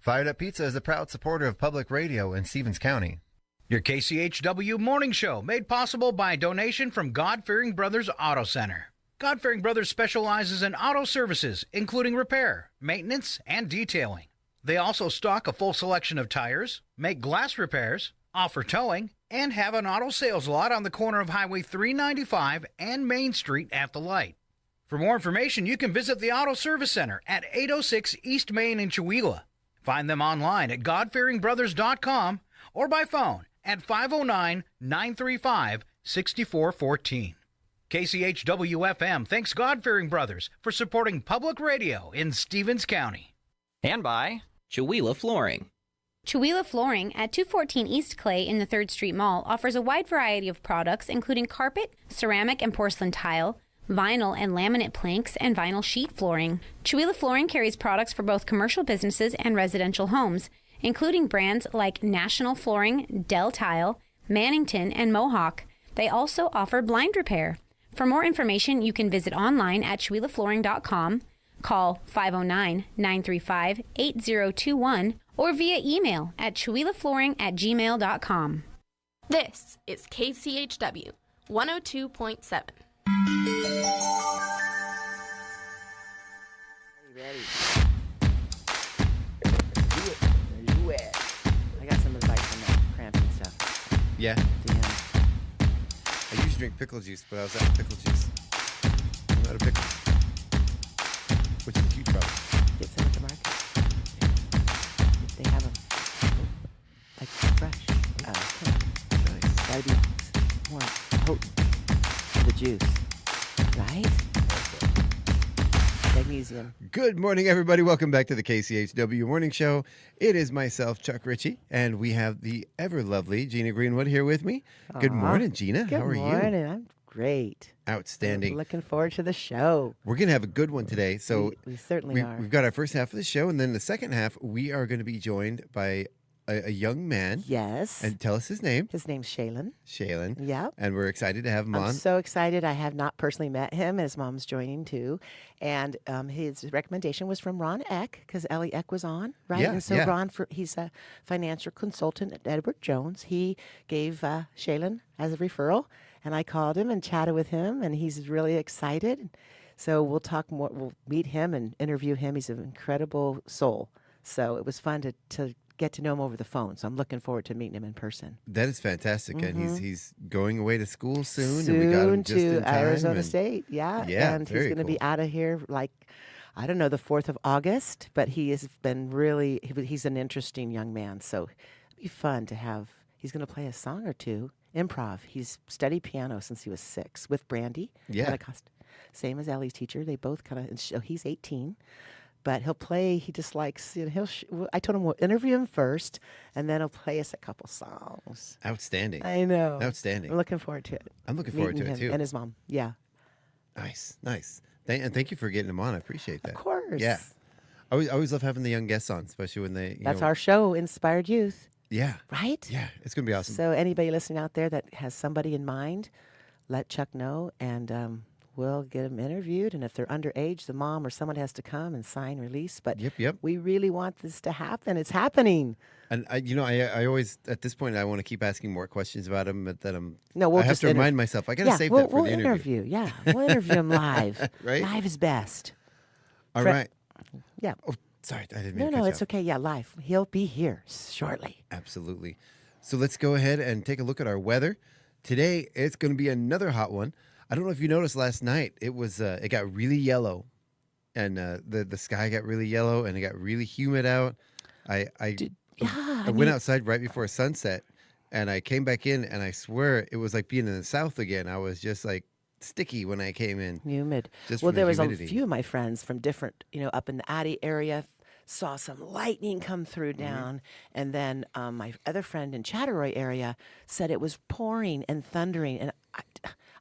Fired Up Pizza is a proud supporter of public radio in Stevens County. Your KCHW morning show made possible by a donation from God-Fearing Brothers Auto Center. God-Fearing Brothers specializes in auto services, including repair, maintenance, and detailing. They also stock a full selection of tires, make glass repairs, offer towing, and have an auto sales lot on the corner of Highway 395 and Main Street at the light. For more information, you can visit the Auto Service Center at 806 East Main in Chewelah. Find them online at godfearingbrothers.com or by phone at 509-935-6414. KCHW-FM thanks God-Fearing Brothers for supporting public radio in Stevens County. And by Chewelah Flooring. Chewelah Flooring at 214 East Clay in the 3rd Street Mall offers a wide variety of products including carpet, ceramic and porcelain tile, vinyl and laminate planks, and vinyl sheet flooring. Chewelah Flooring carries products for both commercial businesses and residential homes, including brands like National Flooring, Dell Tile, Mannington, and Mohawk. They also offer blind repair. For more information, you can visit online at ChewelahFlooring.com, call 509-935-8021, or via email at ChewelahFlooring@gmail.com. This is KCHW 102.7. Are you ready? Do it. Where you at? I got some advice on that cramping stuff. Yeah. Yeah. I used to drink pickle juice, but I was out of pickle juice. I'm out of pickles. Which is a huge problem. Get some at the market. If they have them. Like fresh. Okay. Nice. Gotta be more potent for the juice. Right? Magnesium. Good morning, everybody. Welcome back to the KCHW Morning Show. It is myself, Chuck Ritchie, and we have the ever-lovely Gina Greenwood here with me. Good morning, Gina. Good How are you? Good morning. I'm great. Outstanding. I'm looking forward to the show. We're going to have a good one today. So we certainly are. We've got our first half of the show, and then the second half, we are going to be joined by a young man. Yes. And tell us his name. His name's Shaalin. Shaalin. Yep. And we're excited to have him I'm on. so excited. I have not personally met him. His mom's joining too. And his recommendation was from Ron Eck because Ellie Eck was on, right? Yeah, and so yeah. Ron, he's a financial consultant at Edward Jones. He gave Shaalin as a referral, and I called him and chatted with him, and he's really excited. So we'll talk more. We'll meet him and interview him. He's an incredible soul. So it was fun to get to know him over the phone. So I'm looking forward to meeting him in person. That is fantastic. Mm-hmm. And he's going away to school soon. Soon and we got him just to in time. Arizona State. Yeah. Yeah, And he's very going to be cool. out of here like, I don't know, the 4th of August. But he has been really, he's an interesting young man. So it'll be fun to have, he's going to play a song or two, improv. He's studied piano since he was 6 with Brandy. Yeah. Same as Ellie's teacher. They both kind of, he's 18. But he'll play, he just likes, I told him we'll interview him first, and then he'll play us a couple songs. Outstanding. I know. Outstanding. I'm looking forward to it. I'm looking forward to Meeting it, him too. And his mom, yeah. Nice. And thank you for getting him on. I appreciate that. Of course. Yeah. I always love having the young guests on, especially when they, That's our show, Inspired Youth, Yeah. right? Yeah. It's going to be awesome. So anybody listening out there that has somebody in mind, let Chuck know, and we'll get them interviewed. And if they're underage, the mom or someone has to come and sign release. But Yep. we really want this to happen. It's happening. And I always, at this point, I want to keep asking more questions about him, but then No, we'll I have just to remind myself, I got to save that for we'll the interview. Yeah, we'll interview him live. Right? Live is best. All right. Yeah. Oh, sorry. I didn't mean to No, cut you it's off. okay. Yeah, live. He'll be here shortly. Absolutely. So let's go ahead and take a look at our weather. Today, it's going to be another hot one. I don't know if you noticed last night, it was it got really yellow, and the sky got really yellow, and it got really humid out. I went outside right before sunset, and I came back in, and I swear it was like being in the South again. I was just like sticky when I came in. Humid. Just Well, from the there was humidity. a few of my friends from different, up in the Addie area, saw some lightning come through down. And then my other friend in Chatteroy area said it was pouring and thundering. And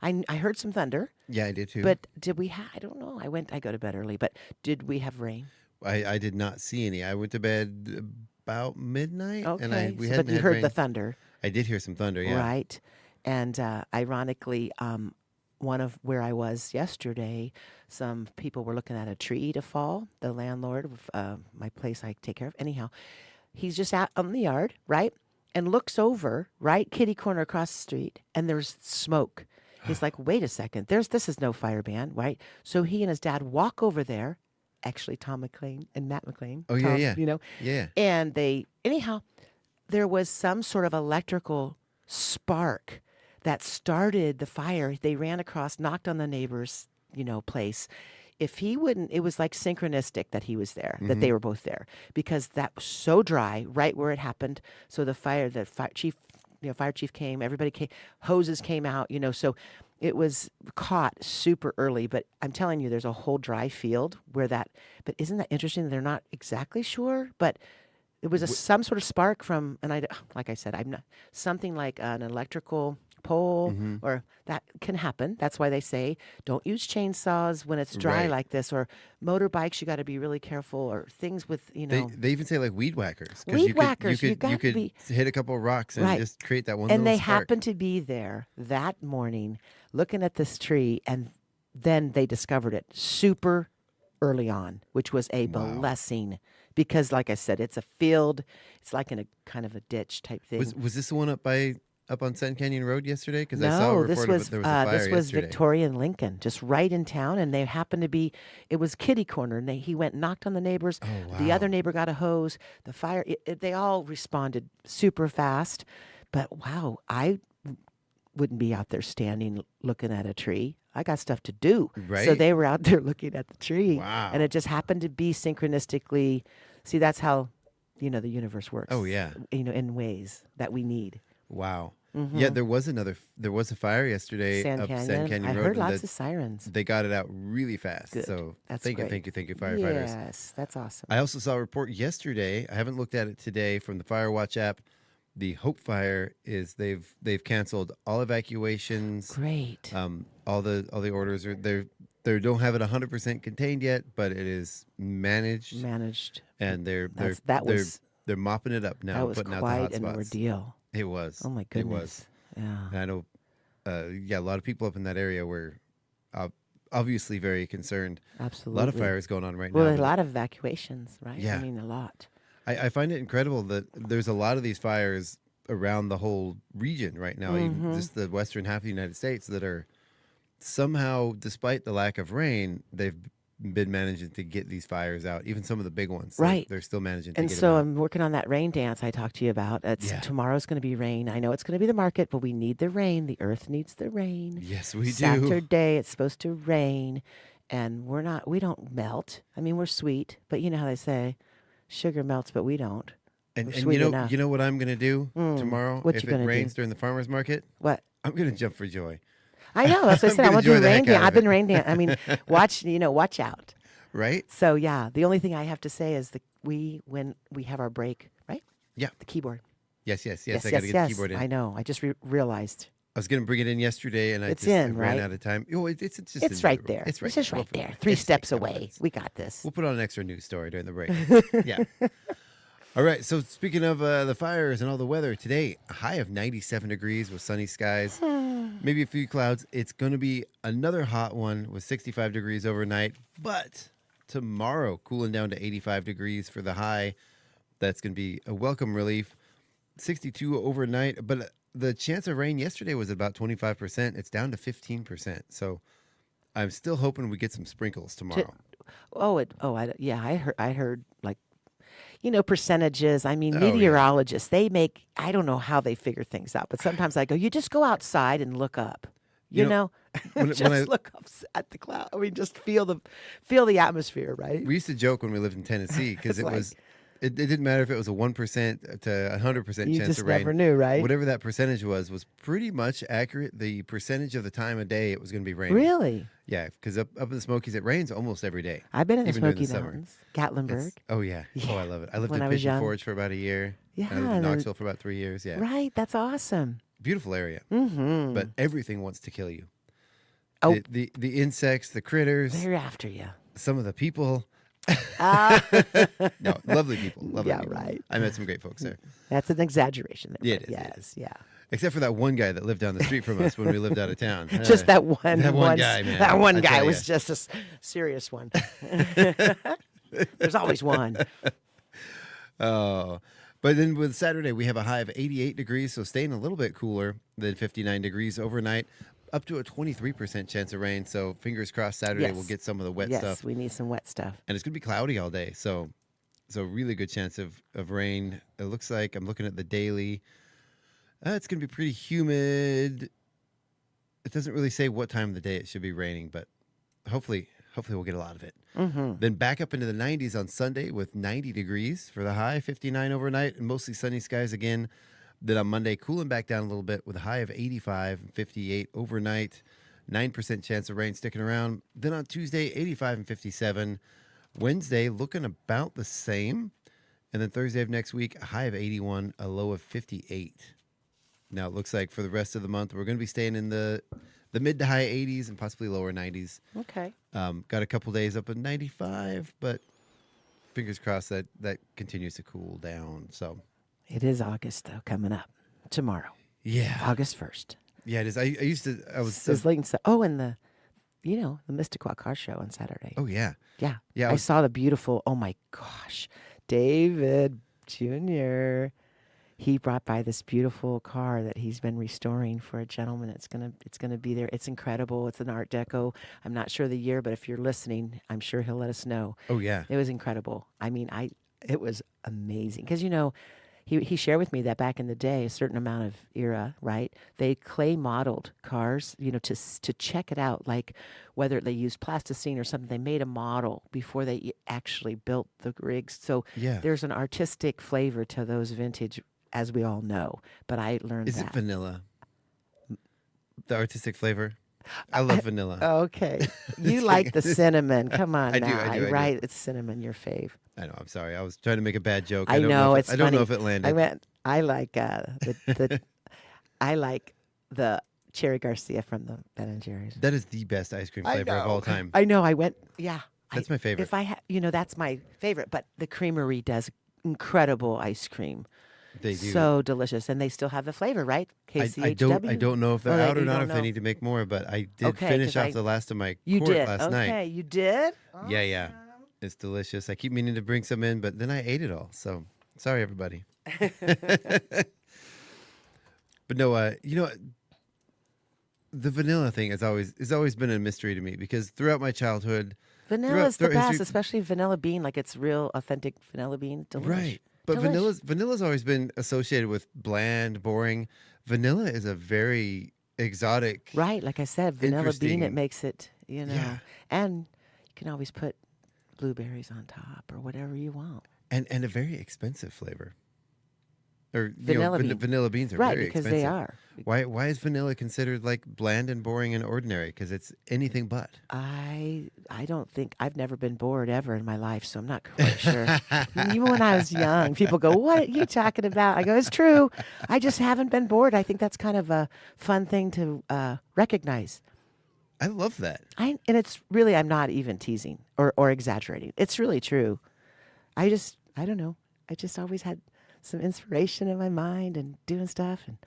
I heard some thunder. Yeah, I did too. But did we I don't know. I go to bed early, but did we have rain? I did not see any. I went to bed about midnight, Okay. and we but hadn't you had heard rain. the thunder. I did hear some thunder, yeah. Right. And ironically, one of where I was yesterday, some people were looking at a tree to fall. The landlord of my place I take care of. Anyhow, he's just out on the yard, right? And looks over, right, kitty corner across the street, and there's smoke. He's like, wait a second, this is no fire ban, right? So he and his dad walk over there, actually Tom McLean and Matt McLean. Oh, Tom, yeah. You know? Yeah. And anyhow, there was some sort of electrical spark that started the fire. They ran across, knocked on the neighbor's, place. If he wouldn't, it was like synchronistic that he was there, that they were both there, because that was so dry right where it happened. So the fire chief, fire chief came, everybody came, hoses came out, so it was caught super early. But I'm telling you, there's a whole dry field but isn't that interesting? They're not exactly sure, but it was some sort of spark from, and like I said, I'm not, something like an electrical pole, or that can happen. That's why they say don't use chainsaws when it's dry Right. like this, or motorbikes. You got to be really careful, or things with They even say like weed whackers. 'Cause Weed whackers, You you could, gotta be- hit a couple of rocks and Right. just create that one and little they spark. happened to be there that morning looking at this tree, and then they discovered it super early on, which was a blessing, because like I said, it's a field. It's like in a kind of a ditch type thing. Was this the one up on Sand Canyon Road yesterday? Because I saw a No, report this of was it. There was a fire this was yesterday. Victoria and Lincoln, just right in town, and they happened to be. It was kitty corner, and he went and knocked on the neighbors. Oh, The wow. other neighbor got a hose. The fire. They all responded super fast, but wow, I wouldn't be out there standing looking at a tree. I got stuff to do, so Right. they were out there looking at the tree. Wow. And it just happened to be synchronistically. See, that's how the universe works. Oh, yeah. In ways that we need. Wow. Yeah, there was a fire yesterday Sand up Canyon. Sand Canyon I Road. heard and lots of sirens. they got it out really fast. Good. So That's thank great. you, firefighters. Yes, that's awesome. I also saw a report yesterday. I haven't looked at it today from the Fire Watch app. The Hope Fire is they've canceled all evacuations. Great. All the orders are they don't have it 100% contained yet, but it is managed, Managed. and they're mopping it up now, That was putting out quite the an hot spots. ordeal. It was. Oh my It goodness. was. Yeah. And I know, a lot of people up in that area were obviously very concerned. Absolutely. A lot of fires going on right Well, now. a lot of evacuations, right? Yeah. I mean, a lot. I find it incredible that there's a lot of these fires around the whole region right now, even just the western half of the United States, that are somehow, despite the lack of rain, they've been managing to get these fires out. Even some of the big ones, Right. They're still managing to And get so them out. I'm working on that rain dance I talked to you about. Yeah. Tomorrow's going to be rain. I know it's going to be the market, but we need the rain. The earth needs the rain. Yes, we do. Saturday, it's supposed to rain, and we don't melt. I mean, we're sweet, but you know how they say, sugar melts, but we don't. And We're you sweet know, enough. you know what I'm gonna do tomorrow What if you it gonna do? rains during the farmers market? What? I'm gonna jump for joy. I know. That's what I I'm said. I gonna want to do enjoy the rain heck dance. out of I've been it. rain dance. I mean, watch out. Right? So yeah, the only thing I have to say is when we have our break, right? Yeah. The keyboard. Yes. I gotta get the keyboard in. I know. I just realized I was gonna bring it in yesterday, and It's I in, ran right? out of time. Oh, it's just it's in right the- there. It's right. just We'll right put it there. in. 3 It's steps 6 away. minutes. We got this. We'll put on an extra news story during the break. Yeah. All right. So speaking of the fires and all the weather, today a high of 97 degrees with sunny skies, maybe a few clouds. It's going to be another hot one with 65 degrees overnight, but tomorrow cooling down to 85 degrees for the high. That's going to be a welcome relief. 62 overnight, but the chance of rain yesterday was about 25%. It's down to 15%. So I'm still hoping we get some sprinkles tomorrow. I heard like, percentages. I mean, Oh, yeah. meteorologists, I don't know how they figure things out, but sometimes I go, you just go outside and look up, You know, when just I- look up at the cloud. I mean, just feel the atmosphere, right? We used to joke when we lived in Tennessee because It's it didn't matter if it was a 1% to 100% You chance just of rain. never knew, right? Whatever that percentage was pretty much accurate. The percentage of the time of day it was going to be raining. Really? Yeah, because up in the Smokies it rains almost every day. I've been in the even during Smoky summer. Mountains, Gatlinburg. Oh yeah. Oh, I love it. I lived When in I was Pigeon young. Forge for about a year. Yeah, I lived in and then- Knoxville for about 3 years. Yeah. Right, that's awesome. Beautiful area. Mm-hmm. But everything wants to kill you. Oh. The insects, the critters, They're after you. some of the people. Ah, No, lovely people. Lovely Yeah, people. right. I met some great folks there. that's an exaggeration there. Yeah, but it is, it yes, yeah. Except for that one guy that lived down the street from us when we lived out of town. Just that one guy, man. That one I guy tell was ya. just a serious one. There's always one. Oh, but then with Saturday, we have a high of 88 degrees, so staying a little bit cooler than 59 degrees overnight, up to a 23% chance of rain. So fingers crossed Saturday Yes. we'll get some of the wet Yes, stuff. we need some wet stuff. And it's going to be cloudy all day. So really good chance of rain. It looks like, I'm looking at the daily, it's going to be pretty humid. It doesn't really say what time of the day it should be raining, but hopefully we'll get a lot of it. Mm-hmm. Then back up into the 90s on Sunday with 90 degrees for the high, 59 overnight, and mostly sunny skies again. Then on Monday, cooling back down a little bit with a high of 85 and 58 overnight. 9% chance of rain sticking around. Then on Tuesday, 85 and 57. Wednesday, looking about the same. And then Thursday of next week, a high of 81, a low of 58. Now it looks like for the rest of the month, we're going to be staying in the mid to high 80s and possibly lower 90s. Okay. Got a couple days up at 95, but fingers crossed that continues to cool down. So It is August, though, coming up tomorrow, yeah, August 1st. yeah, it is. I was Sizzling. Oh, and the Mystiquah Car Show on Saturday. oh yeah, Yeah. yeah. I saw the beautiful, oh my gosh, David Jr. He brought by this beautiful car that he's been restoring for a gentleman. It's gonna be there. It's incredible. It's an Art Deco. I'm not sure the year, but if you're listening, I'm sure he'll let us know. Oh yeah, It was incredible. I mean, it was amazing because he shared with me that back in the day, a certain amount of era, right? They clay modeled cars, to check it out, like whether they used plasticine or something. They made a model before they actually built the rigs. So yeah. there's an artistic flavor to those vintage, as we all know. But I learned Is that. it vanilla? The artistic flavor. I love vanilla. Okay, you like the cinnamon? Come on I do, now, I do. right? It's cinnamon, your fave. I know. I'm sorry. I was trying to make a bad joke. I don't know, if it's I don't know funny. if it landed. I like I like the Cherry Garcia from the Ben and Jerry's. That is the best ice cream flavor of all time. I know. I went. Yeah, That's my favorite. If I that's my favorite. But the Creamery does incredible ice cream. They do. So delicious, and they still have the flavor, right? KCHW. I don't know if they're Oh, out or you not, don't if they know. need to make more, but I did Okay, finish 'cause off the last of my You quart did. last Okay, night. you did. Yeah. It's delicious. I keep meaning to bring some in, but then I ate it all. So sorry, everybody. But no, the vanilla thing has always been a mystery to me because throughout my childhood, Vanilla's the throughout best, history- especially vanilla bean, like it's real authentic vanilla bean. Delish. right? But Delish. vanilla's always been associated with bland, boring. Vanilla is a very exotic, Right, like I said, vanilla bean, it Interesting. makes it, Yeah. and you can always put blueberries on top or whatever you want. and a very expensive flavor. Or Vanilla bean. vanilla beans are Right, very because expensive. they are. Why is vanilla considered like bland and boring and ordinary? Because it's anything but. I don't think I've never been bored ever in my life, so I'm not quite sure. Even when I was young, people go, "What are you talking about?" I go, "It's true. I just haven't been bored." I think that's kind of a fun thing to recognize. I love that. And it's really, I'm not even teasing or exaggerating. It's really true. I don't know. I just always had some inspiration in my mind and doing stuff. And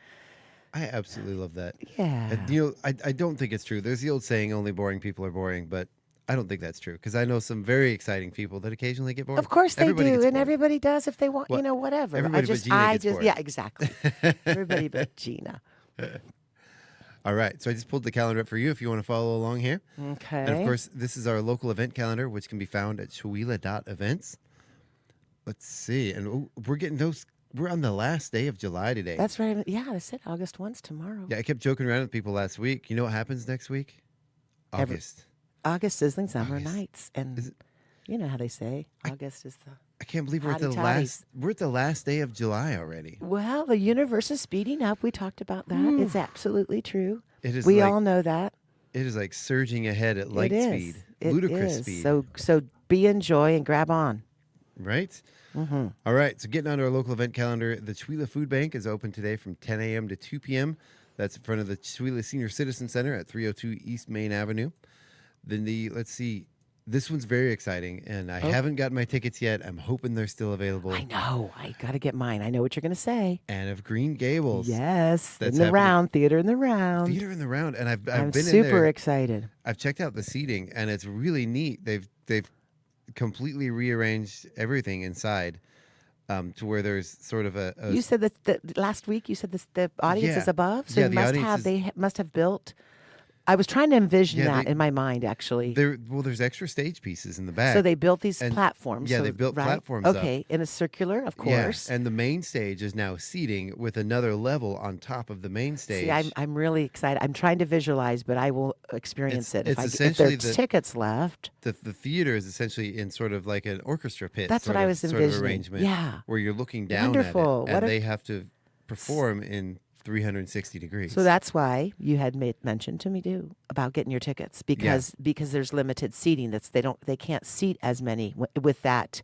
I absolutely love that. yeah. And, I don't think it's true. There's the old saying, only boring people are boring, but I don't think that's true because I know some very exciting people that occasionally get bored. Of course they Everybody do, gets and bored. everybody does if they want, Well, whatever. everybody but Gina gets bored. Yeah, exactly. Everybody but Gina. All right. So I just pulled the calendar up for you if you want to follow along here. Okay. And of course, this is our local event calendar, which can be found at Shaalin.events. Let's see. And we're on the last day of July today. That's right. Yeah, I said August 1's tomorrow. Yeah, I kept joking around with people last week. You know what happens next week? August. August sizzling summer August. nights, and Is it- you know how they say August is the. I can't believe we're at the Hotty last. We're at the last day of July already. Well, the universe is speeding up. We talked about that. It's absolutely true. It is. We like, all know that. It is like surging ahead at light it is. speed, It ludicrous is. speed. So be in joy and grab on. Right. Mm-hmm. All right. So getting on to our local event calendar, the Chewila Food Bank is open today from 10 a.m. to 2 p.m. That's in front of the Chewila Senior Citizen Center at 302 East Main Avenue. Then let's see, This one's very exciting, and I haven't gotten my tickets yet. I'm hoping they're still available. I know. I got to get mine. I know what you're going to say. Anne of Green Gables. Yes. That's in the happening. round. Theater in the round. Theater in the Round, and I've I'm been in super there. excited. I've checked out the seating, and it's really neat. They've completely rearranged everything inside, to where there's sort of a You said that last week. You said the audience Yeah. is above, so Yeah, you the must audience have. is- They must have built. I was trying to envision Yeah, that they- in my mind, actually. there's extra stage pieces in the back. So they built these And- platforms. yeah, so- they built right? platforms up. Okay, in a circular, of Yeah, course. and the main stage is now seating with another level on top of the main stage. See, I'm really excited. I'm trying to visualize, but I will experience it. It's If essentially there's the- tickets left, the theater is essentially in sort of like an orchestra pit. That's what sort I of- was sort of envisioning. arrangement. Yeah. where you're looking down Wonderful. at it, What and a- they have to perform in 360 degrees. so that's why you had made mention to me too about getting your tickets because there's limited seating. They can't seat as many with that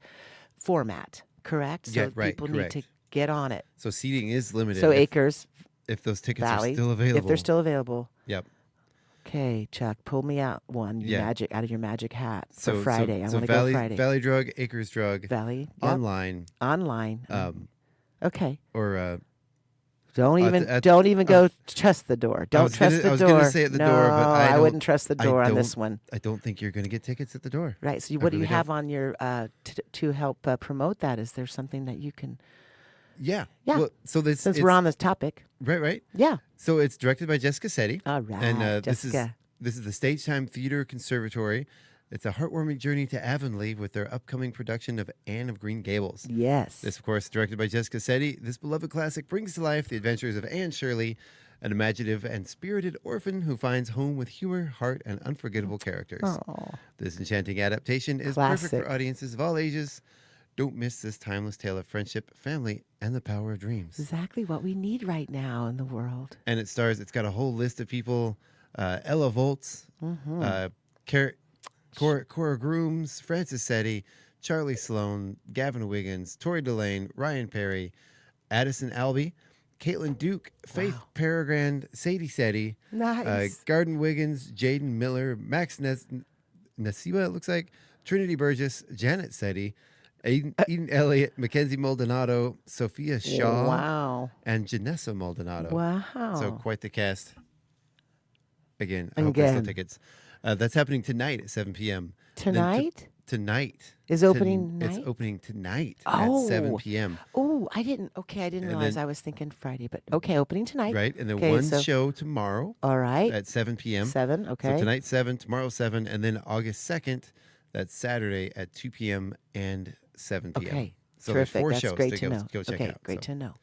format. Correct. So Yeah, right, people correct. need to get on it. So seating is limited. So if, Acres if those tickets Valley, are still available. if they're still available. Yep. Okay, Chuck, pull me out one Yeah. magic out of your magic hat So for Friday. I so want to Valley, go Friday. Valley Drug, Acres Drug, Valley yep. online, Online. Okay. or Don't at- even go trust the door. Don't was trust gonna- the I was door. gonna say at the no, door, but I don't- wouldn't trust the I door on don't- this one. I don't think you're going to get tickets at the door. Right. So I what do you really have don't. on your to help promote that? Is there something that you can? Yeah. Yeah. Well, so this Since it's- we're on this topic, right. yeah. So it's directed by Jessica Setti. All right, And Jessica. this is the Stage Time Theater Conservatory. It's a heartwarming journey to Avonlea with their upcoming production of Anne of Green Gables. Yes. This, of course, directed by Jessica Setti. This beloved classic brings to life the adventures of Anne Shirley, an imaginative and spirited orphan who finds home with humor, heart, and unforgettable characters. Aw. This enchanting adaptation is Classic. perfect for audiences of all ages. Don't miss this timeless tale of friendship, family, and the power of dreams. Exactly what we need right now in the world. And it's got a whole list of people: Ella Volts, Mm-hmm. Cora Grooms, Francis Setti, Charlie Sloan, Gavin Wiggins, Tori Delane, Ryan Perry, Addison Albee, Caitlin Duke, Faith Peregrand, Sadie Setti, Nice. Garden Wiggins, Jaden Miller, Max Nasiba, it looks like, Trinity Burgess, Janet Setti, Eden Elliott, Mackenzie Maldonado, Sophia Shaw, Wow. and Janessa Maldonado. Wow. So quite the cast. Again, I hope there's still Again. tickets. That's happening tonight at 7 p.m. Then Tonight? Tonight. Is opening night? It's opening tonight Oh. at 7 p.m. Oh, I didn't And realize then- I was thinking Friday, but okay, opening tonight. Right? And then Okay, one so- show tomorrow All right. at 7 p.m. 7, okay. So tonight 7, tomorrow 7, and then August 2nd, that's Saturday at 2 p.m. and 7 p.m. Okay. So there's Terrific. 4 That's shows great to to go, know. go check okay, out. great So- to know.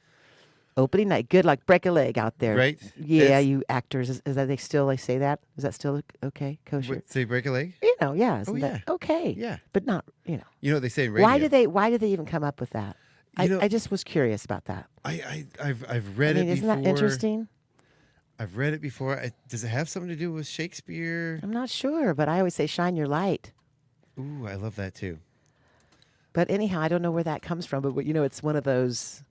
Opening night. Good luck. Break a leg out there. Right? Yeah, It's- you actors. Is that they say that? Is that still okay? Kosher? What, say break a leg? You know, yeah. Isn't yeah. that okay? Yeah. But not, you know. You know what they say in radio? Why did they even come up with that? You know- I just was curious about that. I've read I mean, it isn't before. that interesting? I've read it before. Does it have something to do with Shakespeare? I'm not sure, but I always say shine your light. Ooh, I love that too. But anyhow, I don't know where that comes from, but you know, it's one of those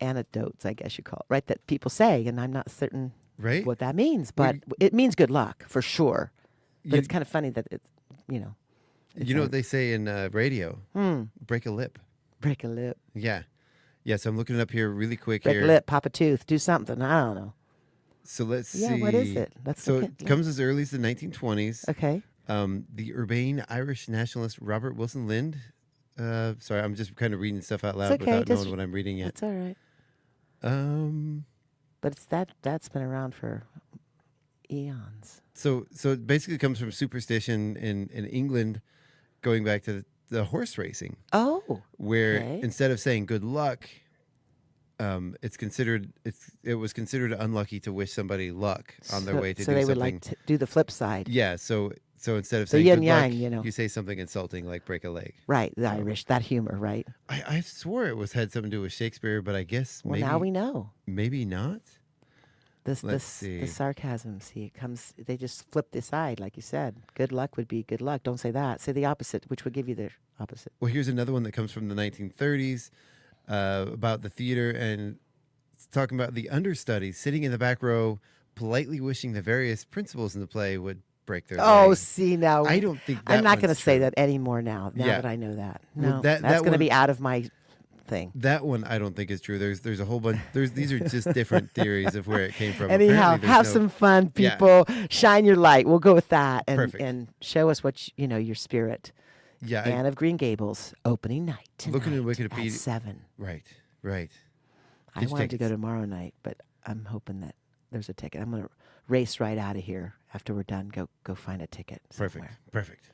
anecdotes, I guess you call it, right? That people say, and I'm not certain Right? what that means, Well, but it means good luck for sure. But You- it's kind of funny that it's, you know, it's You know a- what they say in radio? Break a lip. break a lip, Yeah. Yeah, so I'm looking it up here really quick break here. a lip, pop a tooth, do something. I don't know. So let's see. Yeah, what is it? Let's so look it at- comes as early as the 1920s. Okay. The urbane Irish nationalist Robert Wilson Lind. Sorry, I'm just kind of reading stuff out loud okay, without just- knowing what I'm reading yet. That's all right. Um, But it's that's been around for eons. so it basically comes from superstition in England, going back to the horse racing, Oh, where okay. instead of saying good luck, it was considered unlucky to wish somebody luck on their way to so do they something. would like to do the flip side. Yeah, so instead of So saying yin good yang, luck, you know. you say something insulting like break a leg. Right, the Irish, that humor, right? I swore it had something to do with Shakespeare, but I guess Well, maybe now we know. maybe not. Let's The see. sarcasm. See, it comes. They just flip the side, like you said. Good luck would be good luck. Don't say that. Say the opposite, which would give you the opposite. Well, here's another one that comes from the 1930s about the theater, and it's talking about the understudies sitting in the back row, politely wishing the various principals in the play would break their Oh, leg. see now. I don't think that I'm not going to one's say true. that anymore now. Now Yeah. that I know that. Well, No, that that's going to one- be out of my thing. That one I don't think is true. There's a whole bunch. These are just different theories of where it came from. Anyhow, Apparently, have there's no- some fun, Yeah. people. Shine your light. We'll go with that, and Perfect. and show us what your spirit. Yeah, Anne of Green Gables opening night tonight Looking at at Wikipedia- 7. right. I Get your wanted to go tickets. tomorrow night, but I'm hoping that there's a ticket. I'm going to race right out of here after we're done. Go find a ticket. Somewhere. Perfect.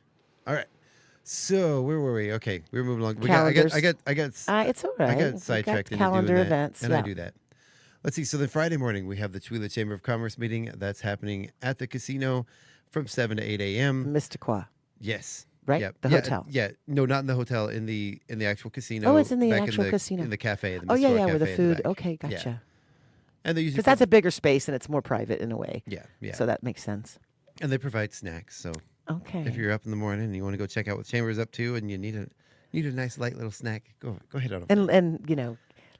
All right. So where were we? Okay, we were moving along. Calendars. I got It's all right. I We've got got sidetracked into calendar doing that, events. and yeah. I do that. Let's see. So then Friday morning we have the Chewila Chamber of Commerce meeting. That's happening at the casino from 7 to 8 a.m. Mysticua, Yes. right? Yep. The Yeah, hotel. Yeah. No, not in the hotel. In the actual casino. Oh, it's in the back actual casino. In the cafe. The Oh, yeah, Mysticua yeah, with the Cafe in food. back. Okay, Yeah. gotcha. And they usually Because that's a bigger space and it's more private in a way. yeah. So that makes sense. And they provide snacks. So Okay. if you're up in the morning and you want to go check out what Chamber's up to, and you need a nice light little snack, go ahead on. and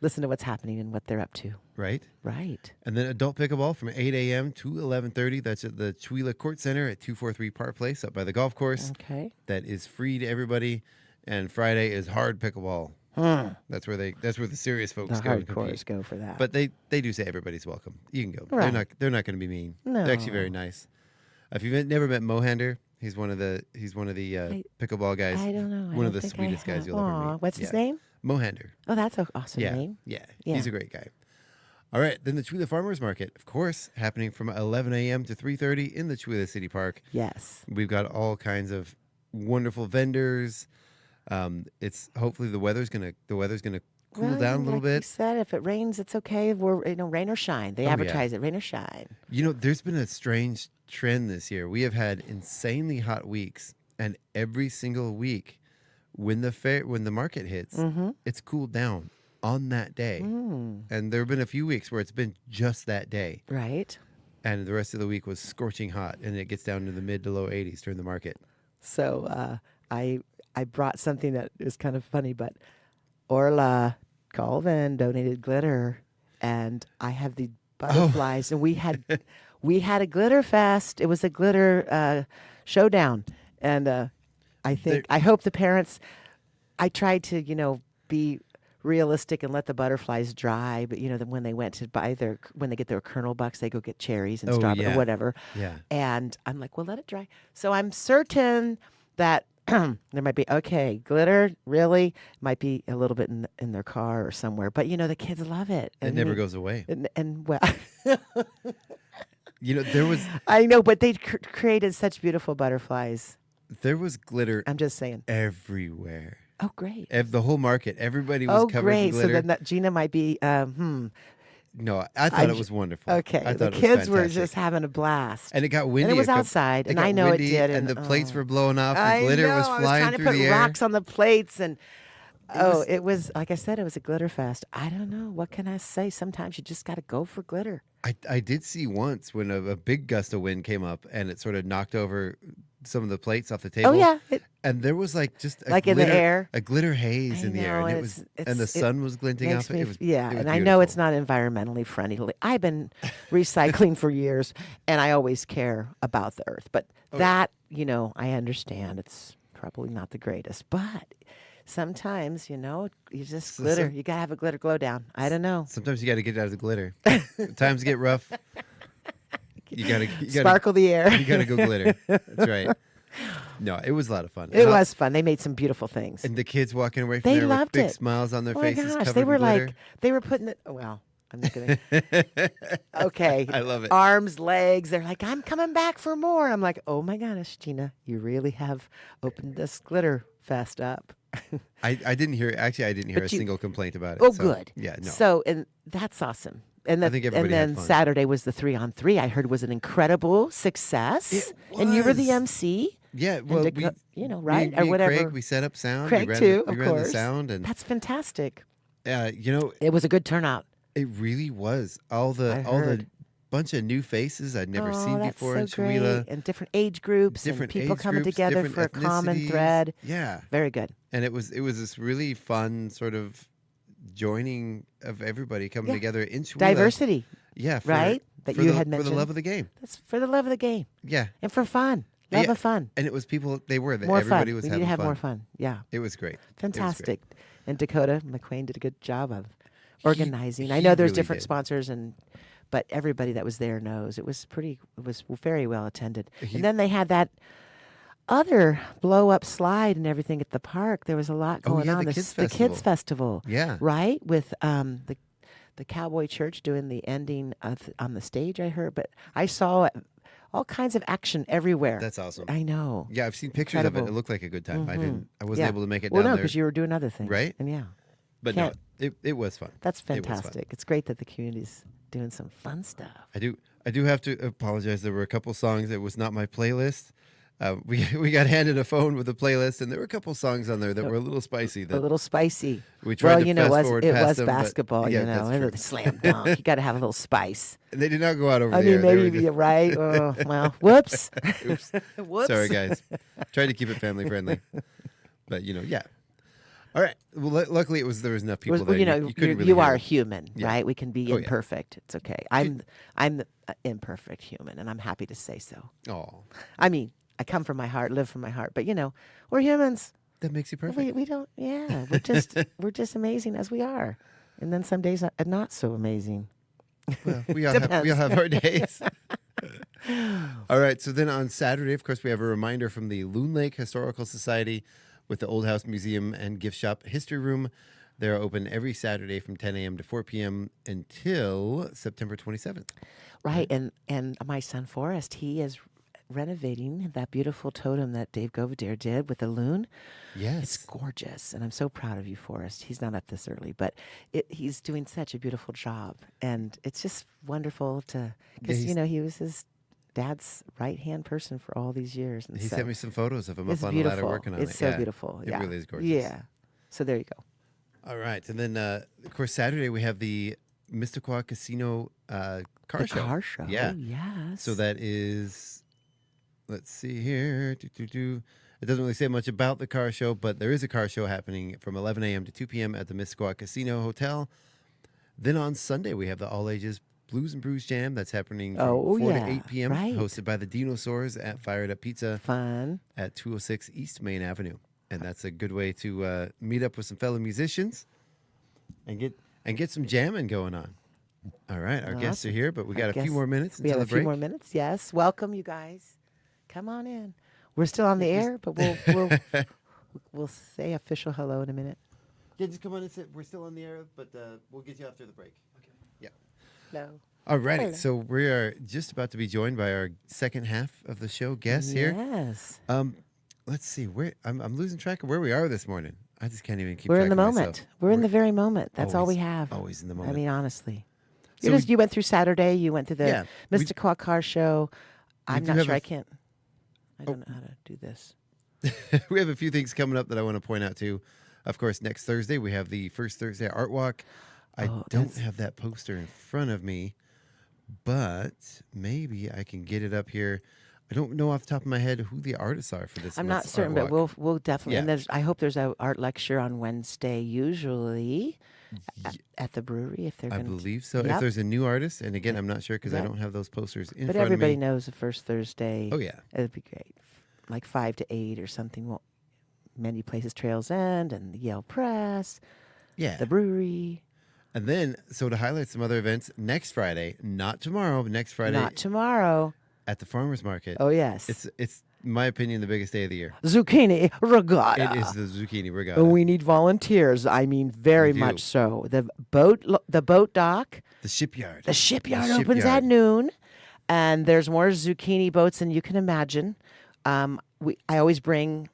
listen to what's happening and what they're up to. Right. Right. And then adult pickleball from 8 a.m. to 11:30. That's at the Chewila Court Center at 243 Park Place up by the golf course. Okay. That is free to everybody. And Friday is hard pickleball. That's where the serious folks The go and hardcores compete. go for that. But they do say everybody's welcome. You can go. Right. They're not going to be mean. They're actually very No. nice. If you've never met Mohander, he's one of the pickleball guys. I don't know. I One of don't the think I sweetest guys have. you'll ever Aw, meet. what's his Yeah. name? Mohander. Oh, that's an awesome Yeah. name. Yeah. Yeah. He's a great guy. All right. Then the Chewila Farmers Market, of course, happening from 11 a.m. to 3:30 in the Chewila City Park. Yes. We've got all kinds of wonderful vendors. It's hopefully the weather's gonna cool down a little like bit. You said if it rains, it's okay. We're rain or shine. They Oh, yeah. advertise it, rain or shine. There's been a strange trend this year. We have had insanely hot weeks, and every single week, when the market hits, it's cooled down on that day. And there have been a few weeks where it's been just that day, Right. and the rest of the week was scorching hot, and it gets down to the mid to low 80s during the market. So I brought something that is kind of funny, but Orla Colvin donated glitter, and I have the butterflies, and we had a glitter fest. It was a glitter showdown, and I hope the parents. I tried to be realistic and let the butterflies dry, but when they went to when they get their kernel bucks, they go get cherries and Oh, strawberry yeah. or whatever. Yeah. And I'm like, well, let it dry. So I'm certain that there might be glitter really might be a little bit in their car or somewhere, but the kids love it. It never goes away. And well, There was I know, but they created such beautiful butterflies. glitter I'm just saying. everywhere. Oh, great. The whole market, everybody was Oh, covered great. in glitter. So then Gina might be. No, I thought it was wonderful. Okay. I The thought it was kids were fantastic. just having a blast. And it got windy. And it was got- outside, and got I know it windy, did, And the and, plates oh. were blowing off. The I glitter know. was I was flying trying to through put the air. rocks on the plates, and was- it was like I said, it was a glitter fest. I don't know. What can I say? Sometimes you just got to go for glitter. I did see once when a big gust of wind came up and it sort of knocked over some of the plates off the table. Oh yeah. And there was just a Like in the glitter, air? a glitter haze I in the air, know, and it's- and the sun was glinting makes off it. me It was yeah, it was and I know it's beautiful. not environmentally friendly. I've been recycling for years, and I always care about the earth. But that, I understand it's probably not the greatest, but sometimes, you just glitter. You gotta have a glitter glow down. I don't know. Sometimes you got to get out of the glitter. Times get rough. You gotta Sparkle the air. You gotta go glitter. That's right. No, it was a lot of fun. It And was fun. They made some beautiful things. And the kids walking away from They there with loved big it. smiles on their Oh my faces. gosh, covered they in were glitter. they were putting it. Well, I'm not gonna. Okay, I love it. Arms, legs. They're like, I'm coming back for more. I'm like, oh my gosh, Gina, you really have opened this glitter fest up. I didn't hear. Actually, I didn't hear a But you- single complaint about it. Oh, so, good. Yeah. No. So, and that's awesome. And I think everybody had then fun. Saturday was the 3-on-3. I heard was an incredible success. It And you were the was. MC. Yeah. Well, and right me or and whatever. Craig, we set up sound. Craig we ran too, the, of we ran course. the sound, and That's fantastic. it It was a good turnout. really was all I the heard. bunch of new faces I'd never Oh, seen that's before so in Chewila. great. And different age groups, Different and people age coming groups, together different for a common ethnicities. thread. Yeah. Very good. And it was this really fun sort of joining of everybody coming Yeah. together in Chewila. Diversity, Yeah. right? that for you the, had for mentioned. the love of the game. That's for the love of the game Yeah. and for fun. Love Yeah. of fun. And it was people, More everybody fun. was We need having to have fun. more fun. Yeah. It was great. Fantastic. And Dakota McQueen did a good job of organizing. I he know there's really different did. sponsors, but everybody that was there knows it was very well attended. He- And then they had that other blow up slide and everything at the park. There was a lot Oh, going yeah, on. the kids the kids festival. festival. Yeah. Right? With the Cowboy Church doing the ending on the stage, I heard, but I saw all kinds of action everywhere. That's awesome. I know. Yeah, I've seen pictures of it. Incredible. It looked like a good time. I wasn't Yeah. able to make it Well, down no, there. because you were doing other things. Right? And yeah. But can't- no, it was fun. That's It was fun. fantastic. It's great that the community's doing some fun stuff. I do have to apologize. There were a couple songs that was not my playlist. We got handed a phone with a playlist, and there were a couple songs on there that were a little spicy. A That little spicy. we tried Well, to you know, fast forward it past was them, but- basketball, yeah, you know, that's true. and slam dunk. You got to have a little spice. they did not go out over I there. mean, They were maybe just- you're right. Oh, well, whoops. Oops. Whoops. Sorry, guys. Tried to keep it family friendly, but yeah. All right. Well, luckily there was enough people Well, there. you know, you couldn't really you hear are them. human, Yeah. right? We can be Oh, yeah. imperfect. It's okay. I'm the imperfect human, and I'm happy to say so. Oh, I mean, I come from my heart, live from my heart, but we're humans. that makes you perfect. We don't. Yeah, we're just amazing as we are, and then some days are not so amazing. Well, we all have our days. All right. So then on Saturday, of course, we have a reminder from the Loon Lake Historical Society with the Old House Museum and Gift Shop History Room. They're open every Saturday from 10 a.m. to 4 p.m. until September 27th. Right, and my son Forrest, he is renovating that beautiful totem that Dave Govadere did with the loon. Yes. It's gorgeous, and I'm so proud of you, Forrest. He's not up this early, but he's doing such a beautiful job, and it's just wonderful to because he was his dad's right-hand person for all these years. And He so sent me some photos of him it's up on the ladder beautiful. working on It's it. so Yeah. beautiful. It Yeah. really is gorgeous. Yeah. So there you go. All right. And then, of course, Saturday we have the Mistaqua Casino car The show. car show. Yeah. Yes. So that is, let's see here. It doesn't really say much about the car show, but there is a car show happening from 11 a.m. to 2 p.m. at the Mistaqua Casino Hotel. Then on Sunday, we have the All Ages Blues and Brews Jam. That's happening from 4 to 8 p.m. right. Hosted by the Dinosaurs at Fired Up Pizza Fun. at 206 East Main Avenue. And that's a good way to meet up with some fellow musicians and get some jamming going on. All right, our guests are Awesome. here, but we got a few more minutes We until have the a few break. more minutes. Yes. Welcome, you guys. Come on in. We're still on the air, but we'll say official hello in a minute. Yeah, just come on and sit. We're still on the air, but we'll get you after the break. Okay. Yeah. No. All righty. Hello. So we are just about to be joined by our second half of the show guests here. Yes. Let's see. I'm losing track of where we are this morning. I just can't even keep We're track in the of moment. myself. We're in the very moment. That's all we always- have. always in the I moment. mean, honestly. So You went through Saturday. You went to the Yeah, we- Mr. Quack Car Show. I'm do not have sure. a I can't. I don't know how to do this. We have a few things coming up that I want to point out too. Of course, next Thursday we have the First Thursday Art Walk. I Oh, don't that's- have that poster in front of me, but maybe I can get it up here. I don't know off the top of my head who the artists are for this. I'm not month's certain, Art but Walk. we'll definitely. And Yeah. I hope there's an art lecture on Wednesday, usually at the brewery if they're I going to. believe so. If Yep. there's a new artist, and again, I'm not sure because I Yep. don't have those posters in But front everybody of me. knows the first Thursday. Oh yeah, It'd be great. Like 5 to 8 or something. Well, many places, Trails End and the Yale Press, yeah. the brewery. And then, so to highlight some other events, next Friday, not tomorrow, but next Friday Not tomorrow. at the Farmers Market. Oh, yes. It's in my opinion the biggest day of the year. Zucchini Regatta. It is the zucchini regatta. We need volunteers. I mean, very We do. much so. The boat dock. The shipyard. The shipyard The opens shipyard. at noon, and there's more zucchini boats than you can imagine. I always bring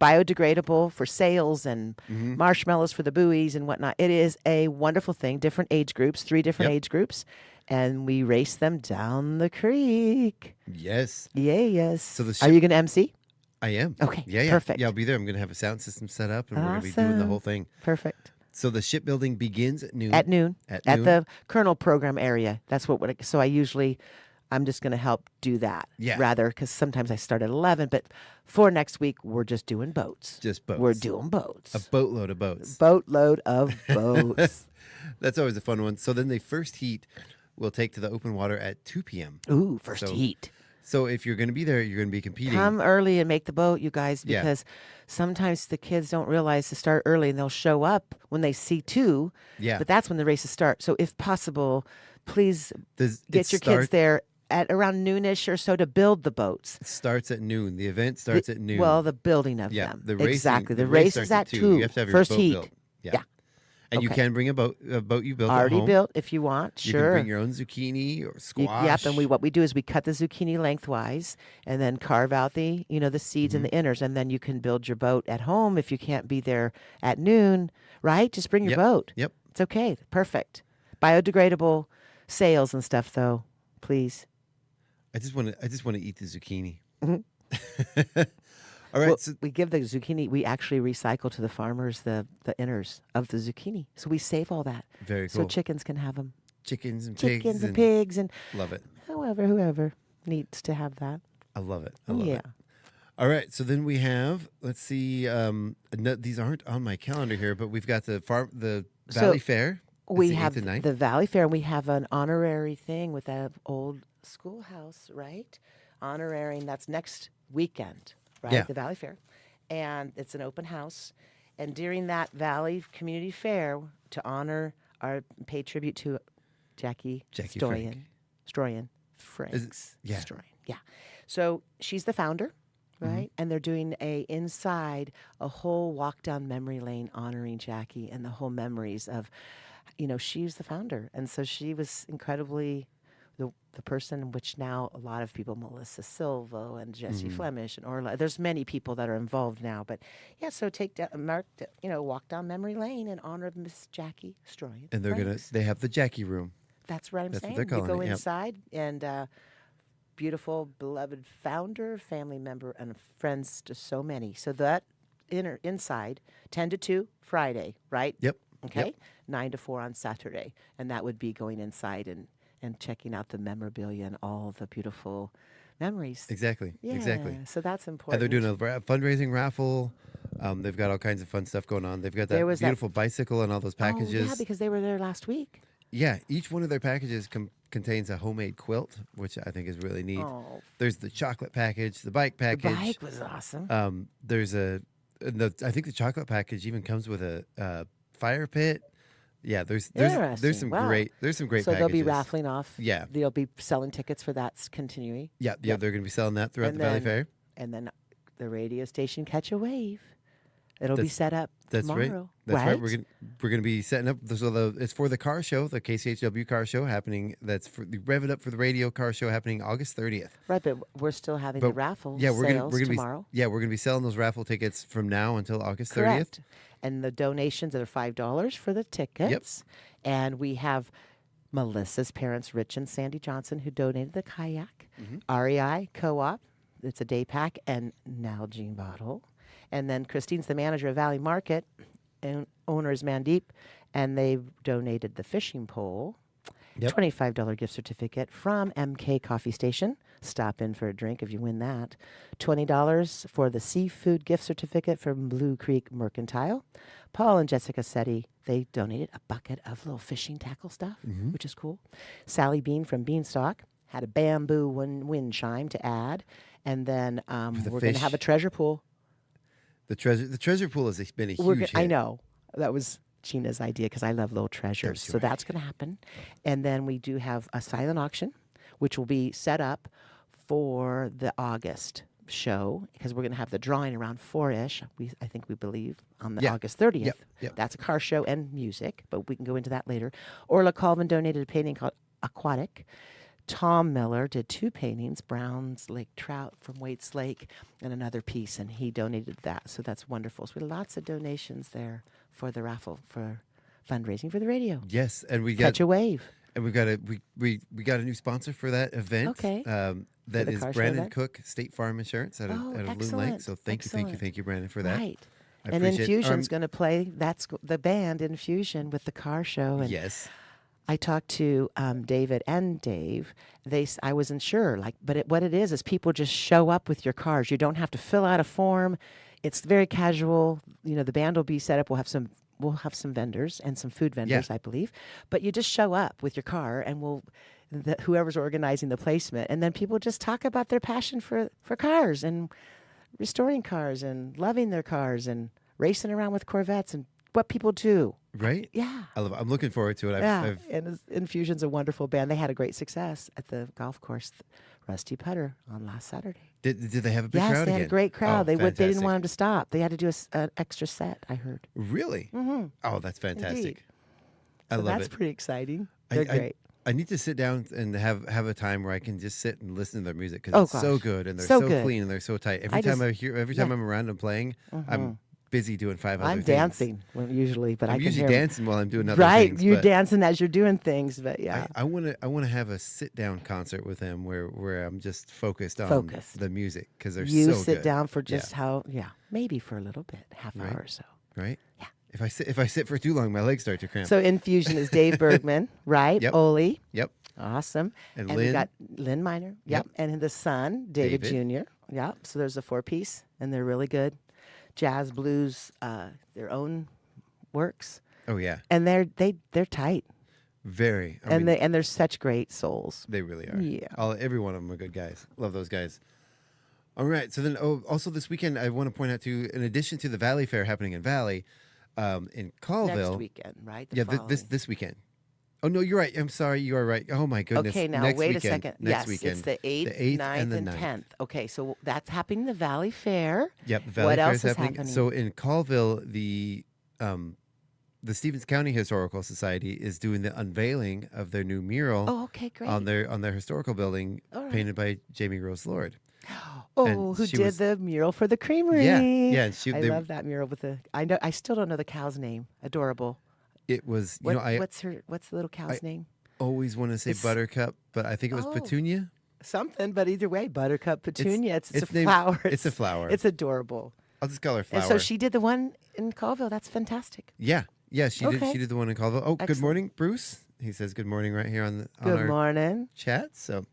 biodegradable for sails and Mm-hmm. marshmallows for the buoys and whatnot. It is a wonderful thing. Different age groups, 3 different Yep. age groups, and we race them down the creek. Yes, Yes. So the Are you going to MC? I am. Okay, Yeah. perfect. Yeah, I'll be there. I'm going to have a sound system set up, and we're going to be doing the Awesome. whole thing. Perfect. So the shipbuilding begins at noon. At noon. At At noon. the Colonel program area. That's so I'm just going to help do that. Yeah. Rather, because sometimes I start at 11, but for next week, we're just doing boats. Just boats. We're doing boats. A boatload of boats. Boatload of boats. That's always a fun one. So then the first heat will take to the open water at 2 p.m. Ooh, first So- heat. So if you're going to be there, you're going to be competing. Come early and make the boat, you guys, Yeah. because sometimes the kids don't realize to start early and they'll show up when they see two. Yeah. But that's when the races start. So if possible, please It get your kids there at around noonish or so to build the boats. It starts at noon. The event starts at noon. Well, the building of yeah, them. the racing, exactly. The race race starts is at 2. 2. You have to have your First boat heat. built. Yeah. And you Okay. can bring a boat you built Already at home. built if you want. You Sure. can bring your own zucchini or You- squash. Yep, and what we do is we cut the zucchini lengthwise and then carve out the the seeds and the inners, and then you can build your boat at home if you can't be there at noon, right? Just bring your Yep, boat. yep. It's okay. Perfect. Biodegradable sails and stuff though, please. I just want to eat the zucchini. Mhm. All right. Well, So, we give the zucchini, we actually recycle to the farmers the inners of the zucchini. So we save all that. very So cool. chickens can have them. Chickens and Chickens and pigs. pigs and Love it. whoever needs to have that. I love it. I love Yeah. it. All right. So then we have, let's see, no, these aren't on my calendar here, but we've got the So Valley Fair. That's We the have 8th and 9th. the Valley Fair, and we have an honorary thing with that old schoolhouse, right? Honoring, that's next weekend, right? Yeah. The Valley Fair. And it's an open house. And during that Valley Community Fair, to honor our pay tribute to Jackie Frank. Franks. yeah. Stroyan, yeah. So she's the founder, Mm-hmm. right? And they're doing inside a whole walk down memory lane honoring Jackie and the whole memories of, she's the founder. And so she was incredibly the person which now a lot of people, Melissa Silva and Jesse Mm-hmm. Flemish and Orla, there's many people that are involved now. But yeah, so walk down memory lane in honor of Miss Jackie Stroyan. And they have the Jackie room. That's what I'm That's what saying. they're You calling go it, yep. inside and beautiful, beloved founder, family member, and friends to so many. So that inside, 10 to 2 Friday, right? Yep. Okay. Yep. 9 to 4 on Saturday. And that would be going inside and checking out the memorabilia and all the beautiful memories. Exactly. Yeah, Exactly. So that's And important. they're doing a fundraising raffle. They've got all kinds of fun stuff going on. They've got that There was that- beautiful bicycle and all those packages. Oh, yeah, because they were there last week. Yeah, each one of their packages contains a homemade quilt, which I think is really neat. Oh, There's the chocolate package, the bike the package. bike was awesome. There's I think the chocolate package even comes with a fire pit. Yeah, there's Interesting. some Wow. great so packages. they'll be raffling off. Yeah. They'll be selling tickets for that continuing. Yeah, Yep. they're going to be selling that throughout And the Valley then- Fair. And then the radio station Catch a Wave. It'll be That's- set up That's tomorrow. right. That's right. We're gonna be setting up. So it's for the car show, the KCHW car show happening. That's for the Rev It Up for the Radio car show happening August 30th. Right, but we're still having the But, raffle Yeah, sales we're gonna tomorrow. we're gonna be selling those raffle tickets from now until August 30th. Correct. And the donations are $5 for the tickets. And we have Melissa's parents, Rich and Sandy Johnson, who donated the kayak. REI Co-op, it's a day pack, and Nalgene bottle. And then Christine's the manager of Valley Market, and owner is Mandeep, and they donated the fishing pole. Yep. $25 gift certificate from MK Coffee Station. Stop in for a drink if you win that. $20 for the seafood gift certificate from Blue Creek Mercantile. Paul and Jessica Setti, they donated a bucket of little fishing tackle stuff, which is cool. Sally Bean from Beanstalk had a bamboo wind chime to add. And then the we're going to have a fish. treasure pool. The treasure pool has been a We're huge I hit. know. That was Gina's idea because I love little treasures. That's So right. that's going to happen. And then we do have a silent auction, which will be set up for the August show because we're going to have the drawing around 4-ish. I think we believe on the Yeah. August 30th. Yep. That's a car show and music, but we can go into that later. Orla Colvin donated a painting called Aquatic. Tom Miller did 2 paintings, Brown's Lake Trout from Waits Lake, and another piece, and he donated that. So that's wonderful. So we had lots of donations there for the raffle for fundraising for the radio. Yes, and we got Catch a Wave. and we got we got a new sponsor for that event. Okay. That the is car show Brandon event? Cook, State Farm Insurance out of Loon Lake. excellent. So thank Excellent. you, Brandon, for that. Right. I And appreciate it. Infusion's going to play. That's the band Infusion with the car show. And Yes. I talked to David and Dave. I wasn't sure, but what it is people just show up with your cars. You don't have to fill out a form. It's very casual. The band will be set up. We'll have some we'll have some vendors and some food vendors, I believe. But you just show up with your car, and whoever's organizing the placement, and then people just talk about their passion for cars and restoring cars and loving their cars and racing around with Corvettes and what people do. Right? Yeah. I love it. I'm looking forward to it. And Infusion's a wonderful band. They had a great success at the golf course, Rusty Putter, on last Saturday. Did they have a big crowd Yes, they again? had a great crowd. Oh, They didn't fantastic. want them to stop. They had to do an extra set, I heard. Really? Mm-hmm. Oh, that's fantastic. Indeed. I So love that's it. pretty exciting. They're great. I need to sit down and have a time where I can just sit and listen to their music because Oh, it's so gosh. good and they're So so good. clean and they're so tight. Every I time just- I'm around them playing, I'm busy doing five other I'm things. dancing usually, but I I'm can usually hear dancing while I'm doing other Right, things. you're but dancing as you're doing things, but yeah. I want to have a sit down concert with them where I'm just focused on the music because they're you so sit good. down for just maybe for a little bit, half Right. hour or so. Right? Yeah. If I sit for too long, my legs start to cramp. So Infusion is Dave Bergman, right? Yep. Oli. Yep. Awesome. And we Lynn. got Lynn Miner. Yep. And the son, David Jr. Yep. So there's a 4-piece, and they're really good. Jazz, blues, their own works. Oh yeah. And they're tight. Very. I And mean, they're such great souls. they really are. Yeah. Every one of them are good guys. Love those guys. All right. So then, also this weekend, I want to point out too, in addition to the Valley Fair happening in Valley, in Colville. Next weekend, right? Yeah, this weekend. Oh no, you're right. I'm sorry. You are right. Oh my goodness. Okay, now Next wait weekend. a second. Next Yes, weekend. it's the 8th, 9th, and the and 9th. 10th. Okay, so that's happening in the Valley Fair. Yep, the Valley What Fair else is is happening. happening? So in Colville, the Stevens County Historical Society is doing the unveiling of their new mural Oh, okay, great. on their historical building, All right. painted by Jamie Rose Lord. Oh, and who she did was- the mural for the creamery? Yeah, and I love that mural with the. I still don't know the cow's name. Adorable. It was, What's the little cow's name? always want to say It's- Buttercup, but I think it was Oh. Petunia. Something, but either way, Buttercup Petunia. It's a named- flower. it's a flower. It's adorable. I'll just call her Flower. And so she did the one in Colville. That's fantastic. Yeah, she did. Okay. She did the one in Colville. Oh, good Excellent. morning, Bruce. He says good morning right here on Good our morning. chat. So,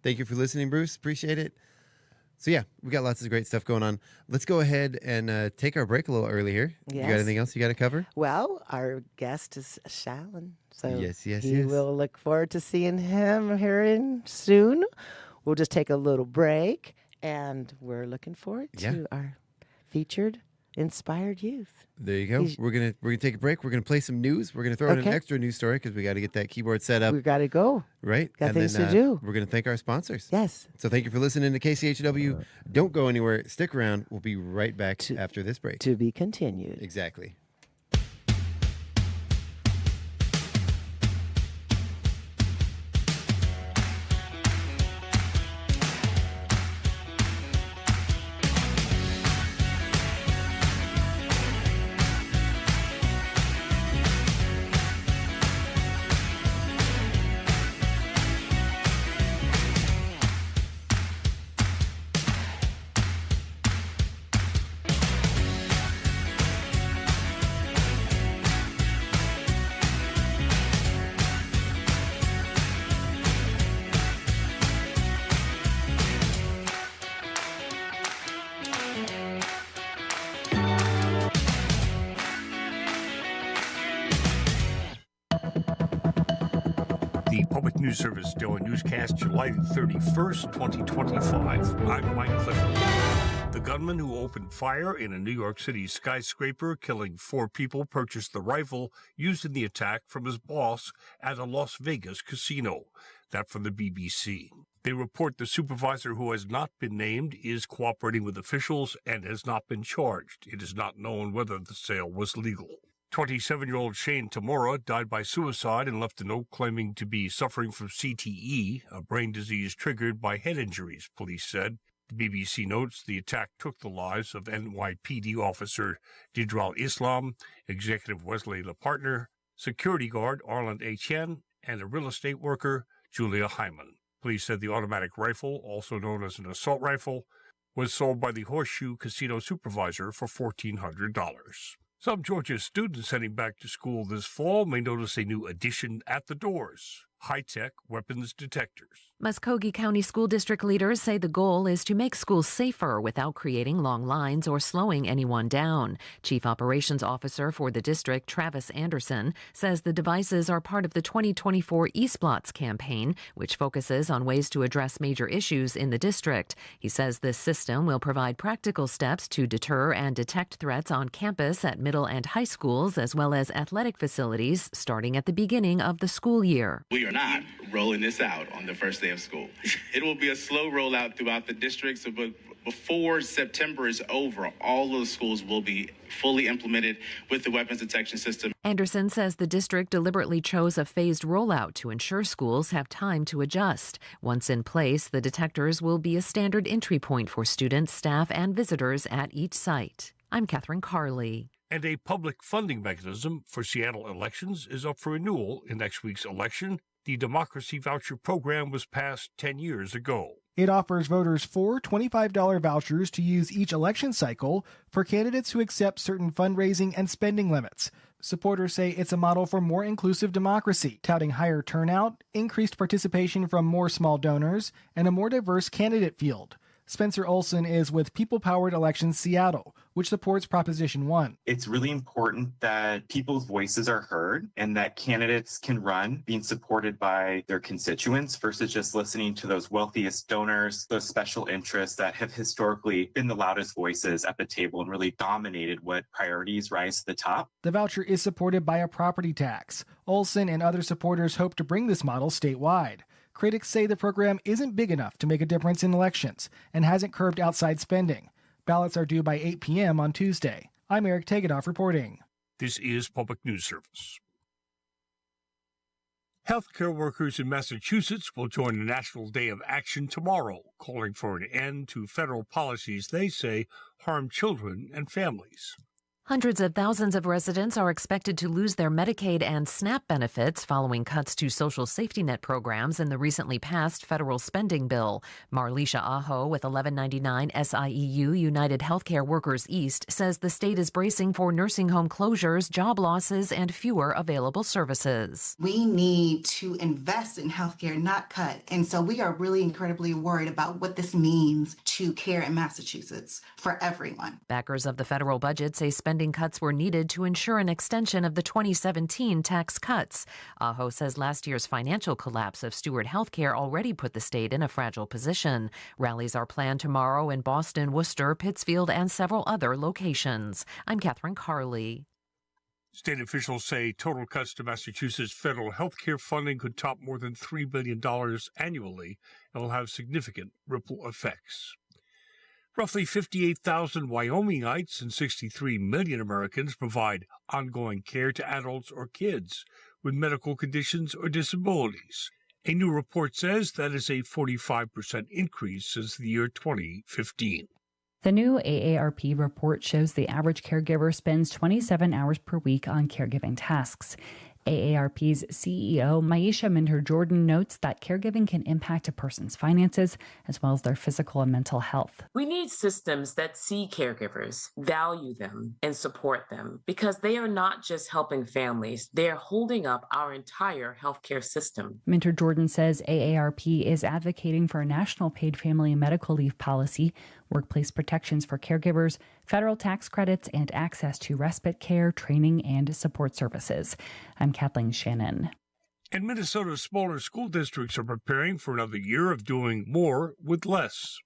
thank you for listening, Bruce. Appreciate it. So yeah, we got lots of great stuff going on. Let's go ahead and take our break a little early here. You got Yes. anything else you got to cover? Well, our guest is Shaalin. So Yes. we'll look forward to seeing him here soon. We'll just take a little break, and we're looking forward to our featured inspired youth. There you go. He's- We're gonna take a break. We're gonna play some news. We're gonna throw in an Okay. extra news story because we got to get that keyboard set up, We got to go. right? got and things then to do. We're gonna thank our sponsors. Yes. So thank you for listening to KCHW. Don't go anywhere. Stick around. We'll be right back after this break. To be continued. Exactly. The Public News Service Daily Newscast, July 31st, 2025. I'm Mike Clifford. The gunman who opened fire in a New York City skyscraper, killing 4 people, purchased the rifle used in the attack from his boss at a Las Vegas casino. That from the BBC. They report the supervisor, who has not been named, is cooperating with officials and has not been charged. It is not known whether the sale was legal. 27-year-old Shane Tamura died by suicide and left a note claiming to be suffering from CTE, a brain disease triggered by head injuries, police said. The BBC notes the attack took the lives of NYPD officer Didral Islam, executive Wesley LaPartner, security guard Arland Etienne, and a real estate worker Julia Hyman. Police said the automatic rifle, also known as an assault rifle, was sold by the Horseshoe Casino supervisor for $1,400. Some Georgia students heading back to school this fall may notice a new addition at the doors. high-tech weapons detectors. Muskogee County School District leaders say the goal is to make schools safer without creating long lines or slowing anyone down. Chief Operations Officer for the district, Travis Anderson, says the devices are part of the 2024 Eastblots campaign, which focuses on ways to address major issues in the district. He says this system will provide practical steps to deter and detect threats on campus at middle and high schools, as well as athletic facilities, starting at the beginning of the school year. We are not rolling this out on the first day of school. It will be a slow rollout throughout the district, but before September is over, all of the schools will be fully implemented with the weapons detection system. Anderson says the district deliberately chose a phased rollout to ensure schools have time to adjust. Once in place, the detectors will be a standard entry point for students, staff, and visitors at each site. I'm Catherine Carley. And a public funding mechanism for Seattle elections is up for renewal in next week's election. The Democracy Voucher Program was passed 10 years ago. It offers voters 4 $25 vouchers to use each election cycle for candidates who accept certain fundraising and spending limits. Supporters say it's a model for more inclusive democracy, touting higher turnout, increased participation from more small donors, and a more diverse candidate field. Spencer Olson is with People Powered Elections Seattle, which supports Proposition 1. It's really important that people's voices are heard and that candidates can run being supported by their constituents versus just listening to those wealthiest donors, those special interests that have historically been the loudest voices at the table and really dominated what priorities rise to the top. The voucher is supported by a property tax. Olson and other supporters hope to bring this model statewide. Critics say the program isn't big enough to make a difference in elections and hasn't curbed outside spending. Ballots are due by 8 p.m. on Tuesday. I'm Eric Tegedoff reporting. This is Public News Service. Healthcare workers in Massachusetts will join a National Day of Action tomorrow, calling for an end to federal policies they say harm children and families. Hundreds of thousands of residents are expected to lose their Medicaid and SNAP benefits following cuts to social safety net programs in the recently passed federal spending bill. Marlisha Aho with 1199 SIEU United Healthcare Workers East says the state is bracing for nursing home closures, job losses, and fewer available services. We need to invest in healthcare, not cut. And so we are really incredibly worried about what this means to care in Massachusetts for everyone. Backers of the federal budget say spending cuts were needed to ensure an extension of the 2017 tax cuts. Aho says last year's financial collapse of Steward Healthcare already put the state in a fragile position. Rallies are planned tomorrow in Boston, Worcester, Pittsfield, and several other locations. I'm Catherine Carley. State officials say total cuts to Massachusetts federal health care funding could top more than $3 billion annually and will have significant ripple effects. Roughly 58,000 Wyomingites and 63 million Americans provide ongoing care to adults or kids with medical conditions or disabilities. A new report says that is a 45% increase since the year 2015. The new AARP report shows the average caregiver spends 27 hours per week on caregiving tasks. AARP's CEO, Maisha Minter-Jordan, notes that caregiving can impact a person's finances as well as their physical and mental health. We need systems that see caregivers, value them, and support them because they are not just helping families, they are holding up our entire healthcare system. Minter-Jordan says AARP is advocating for a national paid family and medical leave policy, workplace protections for caregivers, federal tax credits, and access to respite care, training, and support services. I'm Kathleen Shannon. And Minnesota's smaller school districts are preparing for another year of doing more with less.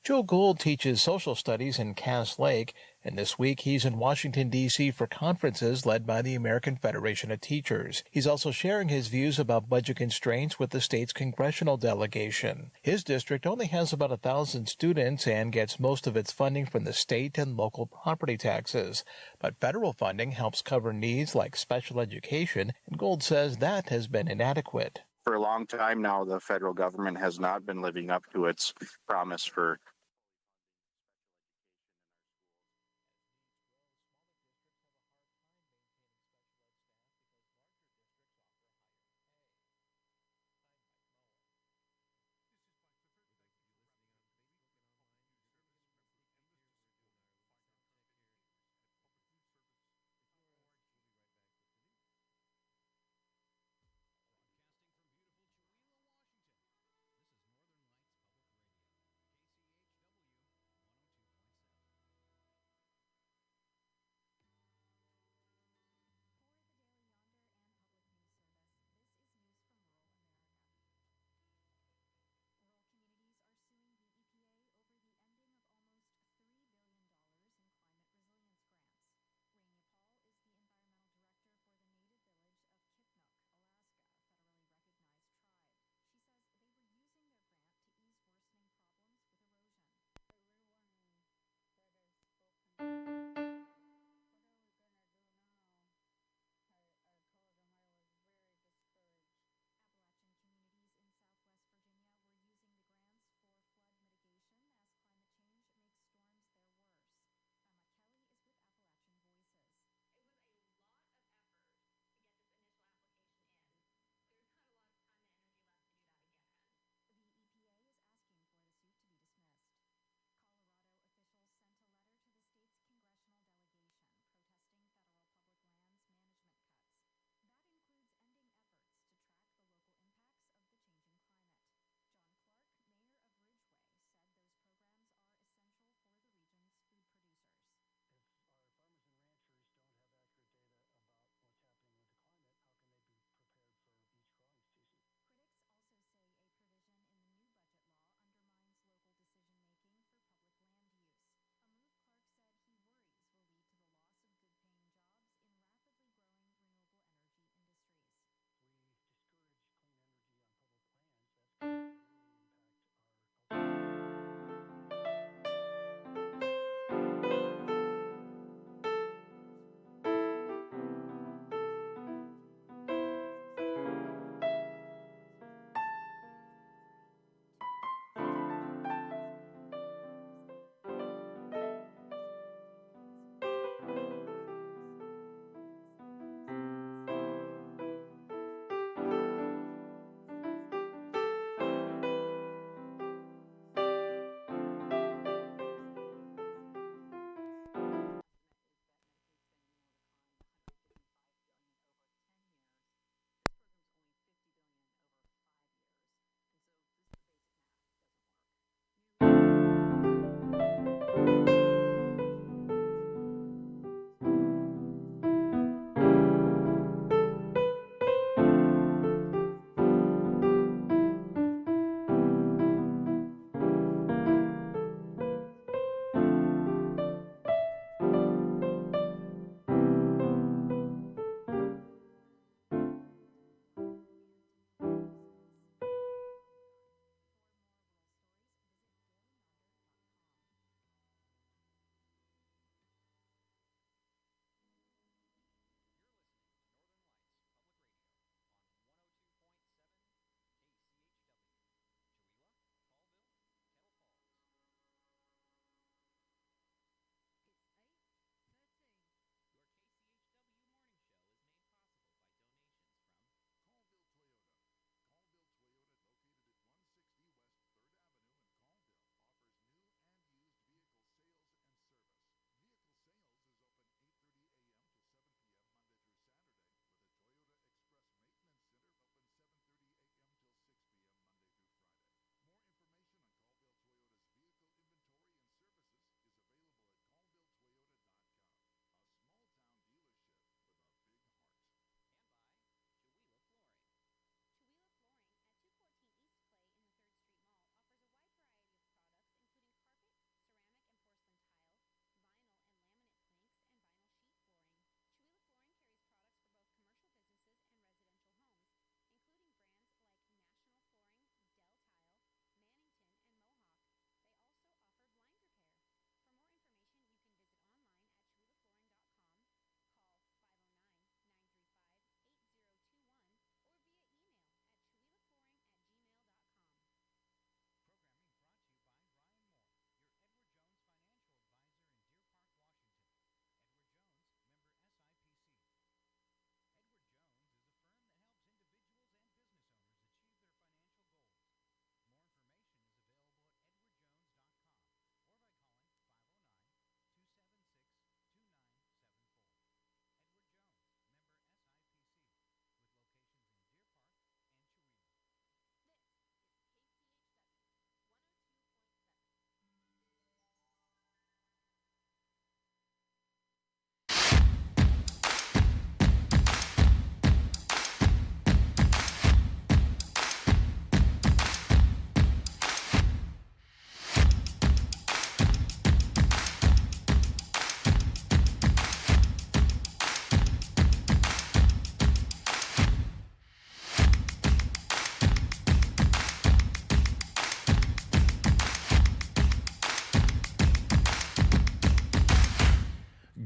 Joe Gould teaches social studies in Cass Lake, and this week he's in Washington, D.C. for conferences led by the American Federation of Teachers. He's also sharing his views about budget constraints with the state's congressional delegation. His district only has about 1,000 students and gets most of its funding from the state and local property taxes. But federal funding helps cover needs like special education, and Gould says that has been inadequate. For a long time now, the federal government has not been living up to its promise for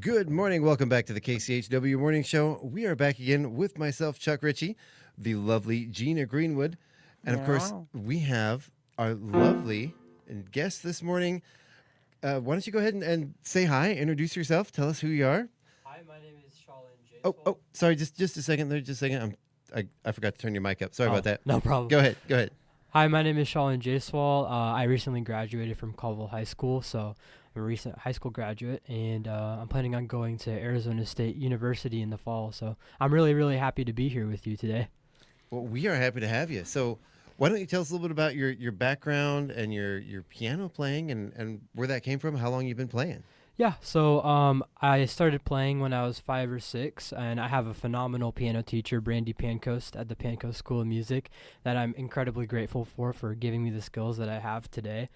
Good morning. Welcome back to the KCHW Morning Show. We are back again with myself, Chuck Ritchie, the lovely Gina Greenwood. And of course, we have our lovely guest this morning. Why don't you go ahead and say hi, introduce yourself, tell us who you are. Hi, my name is Shaalin. Oh, sorry, just a second there, just a second. I forgot to turn your mic up. Sorry about that. No problem. Go ahead. Hi, my name is Shaalin Jaiswal. I recently graduated from Colville High School, so I'm a recent high school graduate, and I'm planning on going to Arizona State University in the fall. So I'm really, really happy to be here with you today. Well, we are happy to have you. So why don't you tell us a little bit about your background and your piano playing and where that came from, how long you've been playing? Yeah, so I started playing when I was 5 or 6, and I have a phenomenal piano teacher, Brandy Pancoast, at the Pancoast School of Music, that I'm incredibly grateful for giving me the skills that I have today.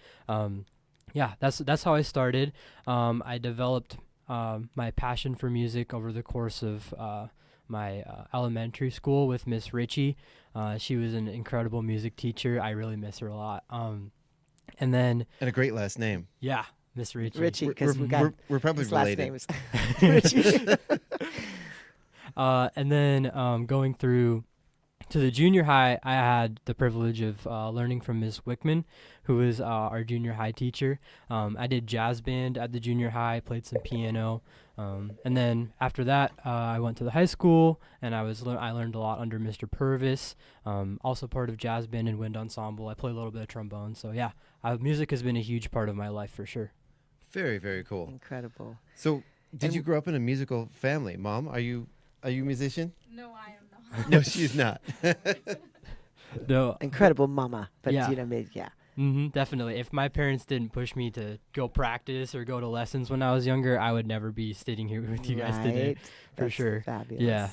Yeah, that's how I started. I developed my passion for music over the course of my elementary school with Miss Ritchie. She was an incredible music teacher. I really miss her a lot. And a great last name. Yeah. Miss Ritchie. Ritchie, because we're probably related. Last name is Ritchie. And then going through to the junior high, I had the privilege of learning from Ms. Wickman, who was our junior high teacher. I did jazz band at the junior high, played some piano, and then after that, I went to the high school, and I learned a lot under Mr. Purvis, also part of jazz band and wind ensemble. I play a little bit of trombone, so yeah, music has been a huge part of my life for sure. Very, very cool. Incredible. So, did you grow up in a musical family? Mom, are you a musician? No, I am not. No, she's not. No. Incredible mama, but yeah. Yeah. Definitely. If my parents didn't push me to go practice or go to lessons when I was younger, I would never be sitting here with you guys today, for sure. Fabulous. Yeah.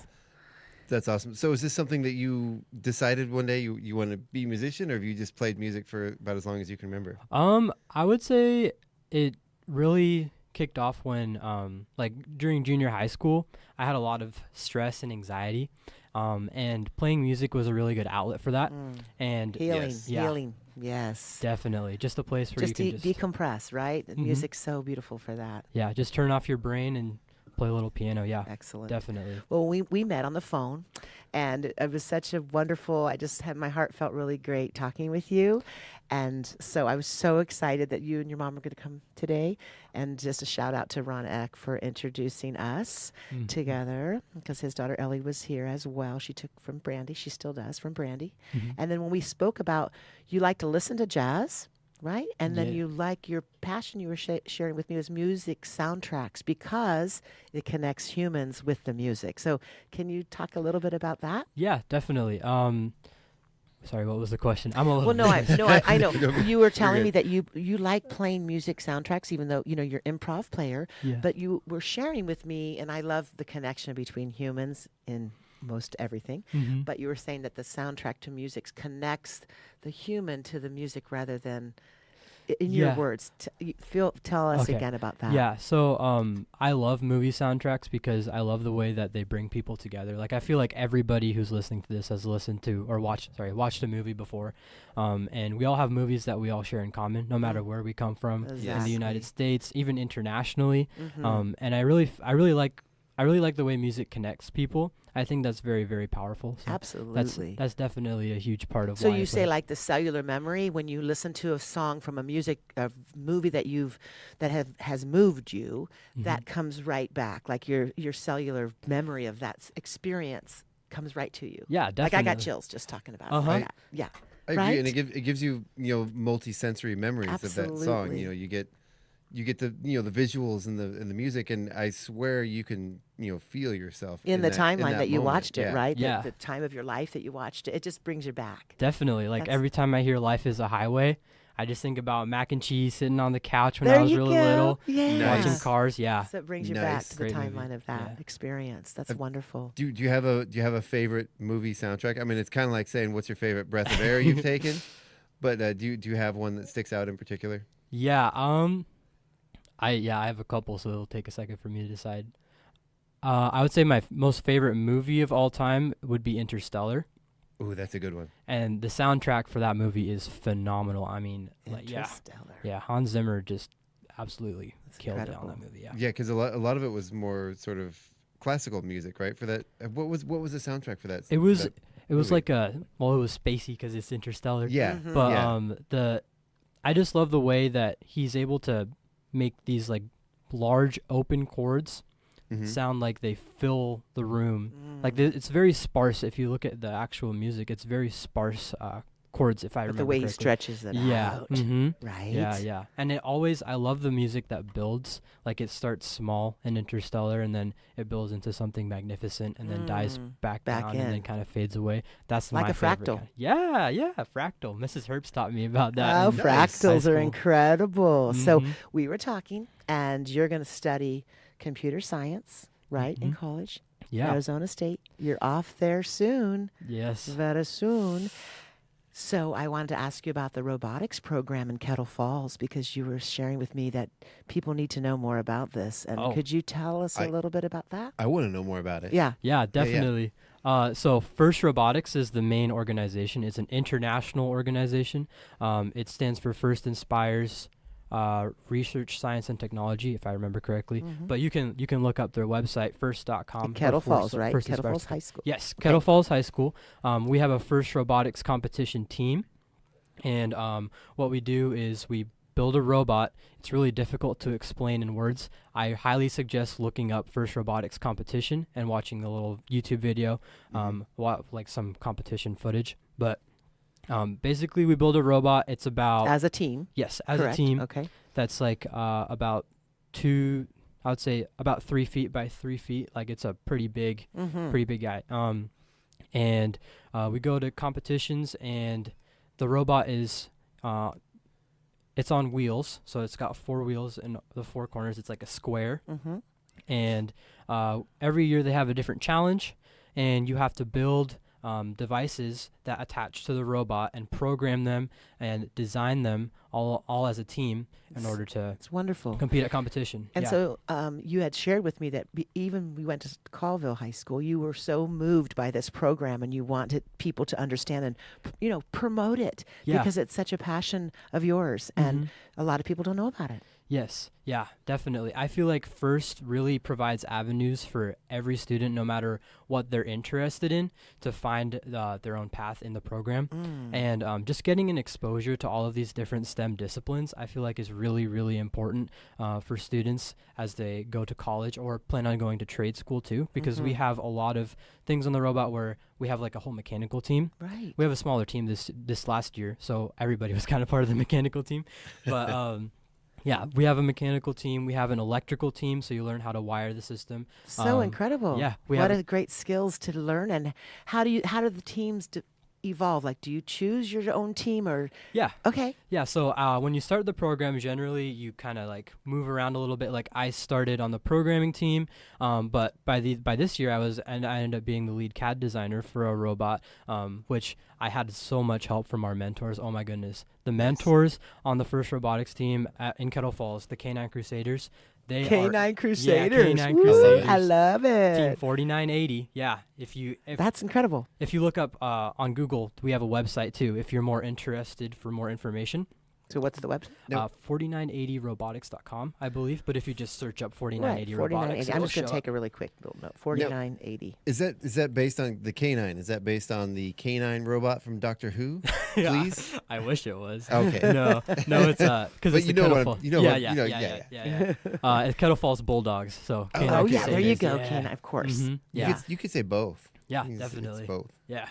That's awesome. So is this something that you decided one day you want to be a musician, or have you just played music for about as long as you can remember? I would say it really kicked off when like during junior high school. I had a lot of stress and anxiety, and playing music was a really good outlet for that. And healing, yes, definitely, just a place where you can just decompress, right? Music's so beautiful for that. Yeah, just turn off your brain and play a little piano. Yeah, excellent, definitely. Well, we met on the phone, and it was such a wonderful. I just had my heart felt really great talking with you, and so I was so excited that you and your mom are going to come today. And just a shout out to Ron Eck for introducing us together, because his daughter Ellie was here as well. She took from Brandy. She still does from Brandy. And then when we spoke about you like to listen to jazz, right? And then you like your passion you were sharing with me was music soundtracks, because it connects humans with the music. So can you talk a little bit about that? Yeah, definitely. Sorry, what was the question? I'm a little. Well, I know. You were telling me that you like playing music soundtracks, even though you're an improv player. Yeah. But you were sharing with me, and I love the connection between humans in most everything. But you were saying that the soundtrack to music connects the human to the music rather than, in your words. Tell us again about that. Yeah. So I love movie soundtracks because I love the way that they bring people together. Like I feel like everybody who's listening to this has listened to or watched a movie before, and we all have movies that we all share in common, no matter where we come from in the United States, even internationally. And I really like the way music connects people. I think that's very, very powerful. So absolutely. That's definitely a huge part of so why you say like the cellular memory when you listen to a song from a movie that has moved you, that comes right back. Like your cellular memory of that experience comes right to you. Yeah, definitely. Like I got chills just talking about it. Yeah. I agree, and it gives you multi-sensory memories of that song. You get the the visuals and the music, and I swear you can feel yourself in the timeline that you watched it, right? Yeah. The time of your life that you watched it. It just brings you back. Definitely. Like every time I hear "Life Is a Highway," I just think about mac and cheese sitting on the couch when I was really little, watching Cars. Yeah. So it brings you back to the timeline of that experience. That's wonderful. Do you have a favorite movie soundtrack? I mean, it's kind of like saying what's your favorite breath of air you've taken, but do you have one that sticks out in particular? Yeah. I have a couple, so it'll take a second for me to decide. I would say my most favorite movie of all time would be Interstellar. Ooh, that's a good one. And the soundtrack for that movie is phenomenal. I mean, Interstellar. Yeah, Hans Zimmer just absolutely killed it on that movie. Yeah. Yeah, because a lot of it was more sort of classical music, right? For that, what was the soundtrack for that? It was that it was movie? like it was spacey because it's interstellar. Yeah, But yeah. I just love the way that he's able to make these like large open chords sound like they fill the room. Like it's very sparse. If you look at the actual music, it's very sparse chords. If I remember the way he correctly. stretches it yeah. out, right? Yeah. And I love the music that builds. Like it starts small and interstellar, and then it builds into something magnificent, and then dies back down, in. and then kind of fades away. That's like my a favorite fractal. kind. Yeah, fractal. Mrs. Herbst taught me about that. Oh, in fractals high are school. incredible. So we were talking, and you're going to study computer science, right, in college? Yeah. Arizona State. You're off there soon. Yes. Very soon. So I wanted to ask you about the robotics program in Kettle Falls, because you were sharing with me that people need to know more about this. And could you tell us a little bit about that? I want to know more about it. Yeah. Yeah, definitely. So First Robotics is the main organization. It's an international organization. It stands for First Inspires Research, Science, and Technology, if I remember correctly. But you can look up their website, first.com. Kettle Falls, right? Kettle Falls High School. Yes, Kettle Falls High School. We have a First Robotics competition team. And what we do is we build a robot. It's really difficult to explain in words. I highly suggest looking up First Robotics competition and watching the little YouTube video, like some competition footage. But basically, we build a robot. It's about as a team. Yes, as Correct. a team. Okay. That's like about 3 feet by 3 feet. Like it's a pretty big guy. And we go to competitions, and the robot is it's on wheels, so it's got 4 wheels in the 4 corners. It's like a square. And every year they have a different challenge, and you have to build devices that attach to the robot and program them and design them all as a team in order to it's wonderful. compete at competition. And so you had shared with me that even we went to Colville High School, you were so moved by this program, and you wanted people to understand and promote it because it's such a passion of yours, and a lot of people don't know about it. Yes. Yeah, definitely. I feel like First really provides avenues for every student, no matter what they're interested in, to find their own path in the program. And just getting an exposure to all of these different STEM disciplines, I feel like is really, really important for students as they go to college or plan on going to trade school too, because we have a lot of things on the robot where we have like a whole mechanical team. Right. We have a smaller team this last year, so everybody was kind of part of the mechanical team. But yeah, we have a mechanical team. We have an electrical team, so you learn how to wire the system. So incredible. Yeah. What a great skills to learn. And how do the teams evolve? Like, do you choose your own team or? Yeah. Okay. Yeah. So when you start the program, generally you kind of like move around a little bit. Like I started on the programming team, but by this year I ended up being the lead CAD designer for a robot, which I had so much help from our mentors. Oh my goodness, the mentors on the First Robotics team in Kettle Falls, the Canine Crusaders. Canine Crusaders. Yeah, Canine Crusaders. I love it. Team 4980. Yeah. That's incredible. If you look up on Google, we have a website too, if you're more interested for more information. So what's the website? 4980robotics.com, I believe. But if you just search up 4980 robotics, I'm just going to take a really quick little note. 4980. Is that based on the canine? Is that based on the canine robot from Doctor Who? Please. I wish it was. Okay. No, it's because it's Kettle Falls. Yeah. It's Kettle Falls Bulldogs. So. Oh yeah, there you go, Canine. Of course. Yeah. You could say both. Yeah, It's definitely. both. Yeah.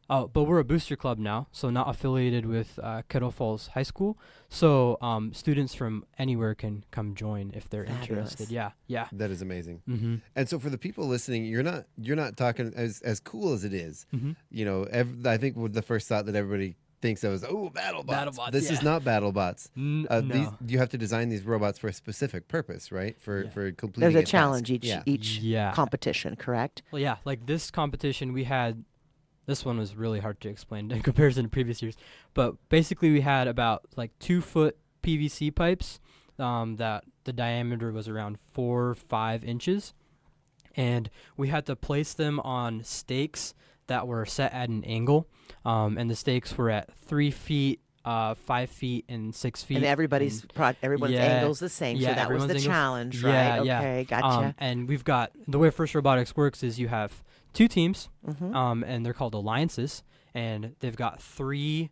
Oh, but we're a booster club now, so not affiliated with Kettle Falls High School. So students from anywhere can come join if they're interested. Yeah. That is amazing. And so for the people listening, you're not talking as cool as it is. I think the first thought that everybody thinks of is BattleBots. This is not BattleBots. No. You have to design these robots for a specific purpose, right? For completing. There's a task. challenge each competition, correct? Well, yeah, like this competition we had. This one was really hard to explain in comparison to previous years. But basically we had about like 2-foot PVC pipes that the diameter was around 4 or 5 inches. And we had to place them on stakes that were set at an angle. And the stakes were at 3 feet 5 feet and 6 feet. And everybody's angle's the same, so that was the challenge, right? Yeah, okay, gotcha. And we've got, the way First Robotics works is you have 2 teams, Mm-hmm. and they're called alliances, and they've got 3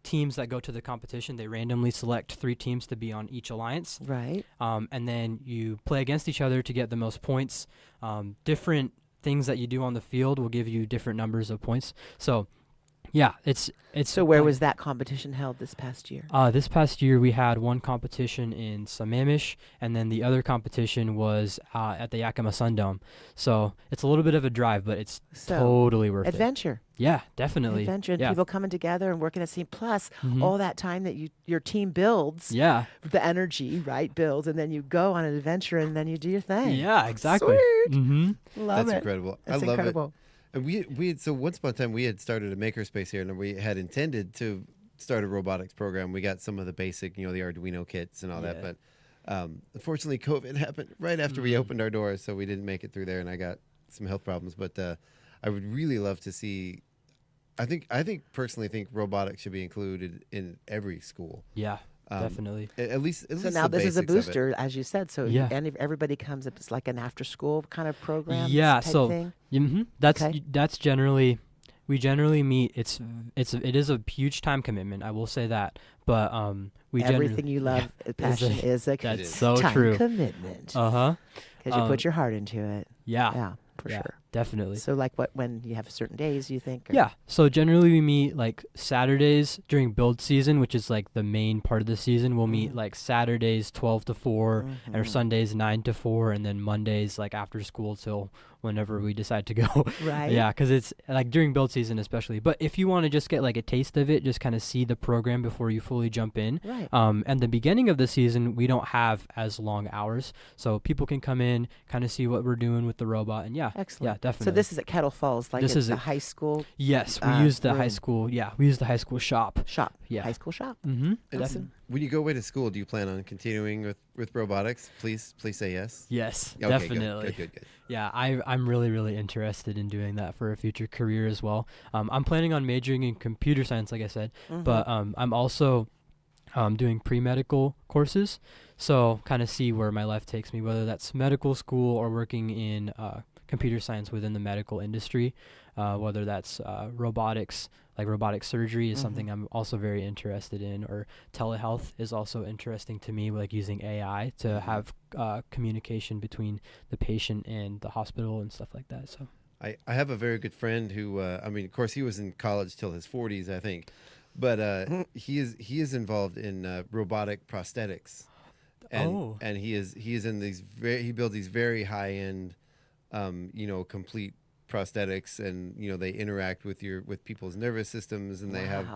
teams that go to the competition. They randomly select 3 teams to be on each alliance. Right. And then you play against each other to get the most points. Different things that you do on the field will give you different numbers of points. So, yeah, it's. So where was that competition held this past year? This past year we had one competition in Sammamish, and then the other competition was at the Yakima Sun Dome. So it's a little bit of a drive, but it's totally worth adventure. it. Yeah, definitely. Adventure, and people coming together and working as a team. Plus, Mhm. all that time that your team builds. Yeah. The energy, right, builds, and then you go on an adventure, and then you do your thing. Yeah, exactly. Sweet. Mm-hmm. Love That's it. incredible. That's I love incredible. it. And we had, so once upon a time we had started a makerspace here, and we had intended to start a robotics program. We got some of the basic, the Arduino kits and all that, but unfortunately COVID happened right after we opened our doors, so we didn't make it through there, and I got some health problems. But I would really love to see. I personally think robotics should be included in every school. Yeah. Definitely. At least So now the this is a basics of it. booster, as you said. So Yeah. everybody comes. It's like an after-school kind of program. Yeah. type So thing? that's generally. We generally meet. It is a huge time commitment. I will say that, but we everything you love, passion is a that's so time true. commitment. Because you put your heart into it. Yeah. For Yeah, sure. definitely. So when you have certain days, you think? Yeah. So generally we meet like Saturdays during build season, which is like the main part of the season. We'll meet like Saturdays 12 to 4 or Sundays 9 to 4, and then Mondays like after school till whenever we decide to go. Right. Yeah, because it's like during build season especially. But if you want to just get like a taste of it, just kind of see the program before you fully jump in. Right. And the beginning of the season, we don't have as long hours, so people can come in, kind of see what we're doing with the robot, and Excellent. yeah, definitely. So this is at Kettle Falls, like This it's is a at- high school. Yes, we use the high room. school. Yeah, we use the high school shop. Yeah. High school shop. Mm-hmm. Awesome. When you go away to school, do you plan on continuing with robotics? Please say yes. Yes, Okay, definitely. Good. Yeah, I'm really interested in doing that for a future career as well. I'm planning on majoring in computer science, like I said, but I'm also doing pre-medical courses, so kind of see where my life takes me, whether that's medical school or working in computer science within the medical industry, whether that's robotics, like robotic surgery is something I'm also very interested in, or telehealth is also interesting to me, like using AI to have communication between the patient and the hospital and stuff like that. So I have a very good friend who, of course, he was in college till his 40s, I think, but he is involved in robotic prosthetics, and he is in these he builds these very high end, complete prosthetics, and they interact with people's nervous systems, and they have.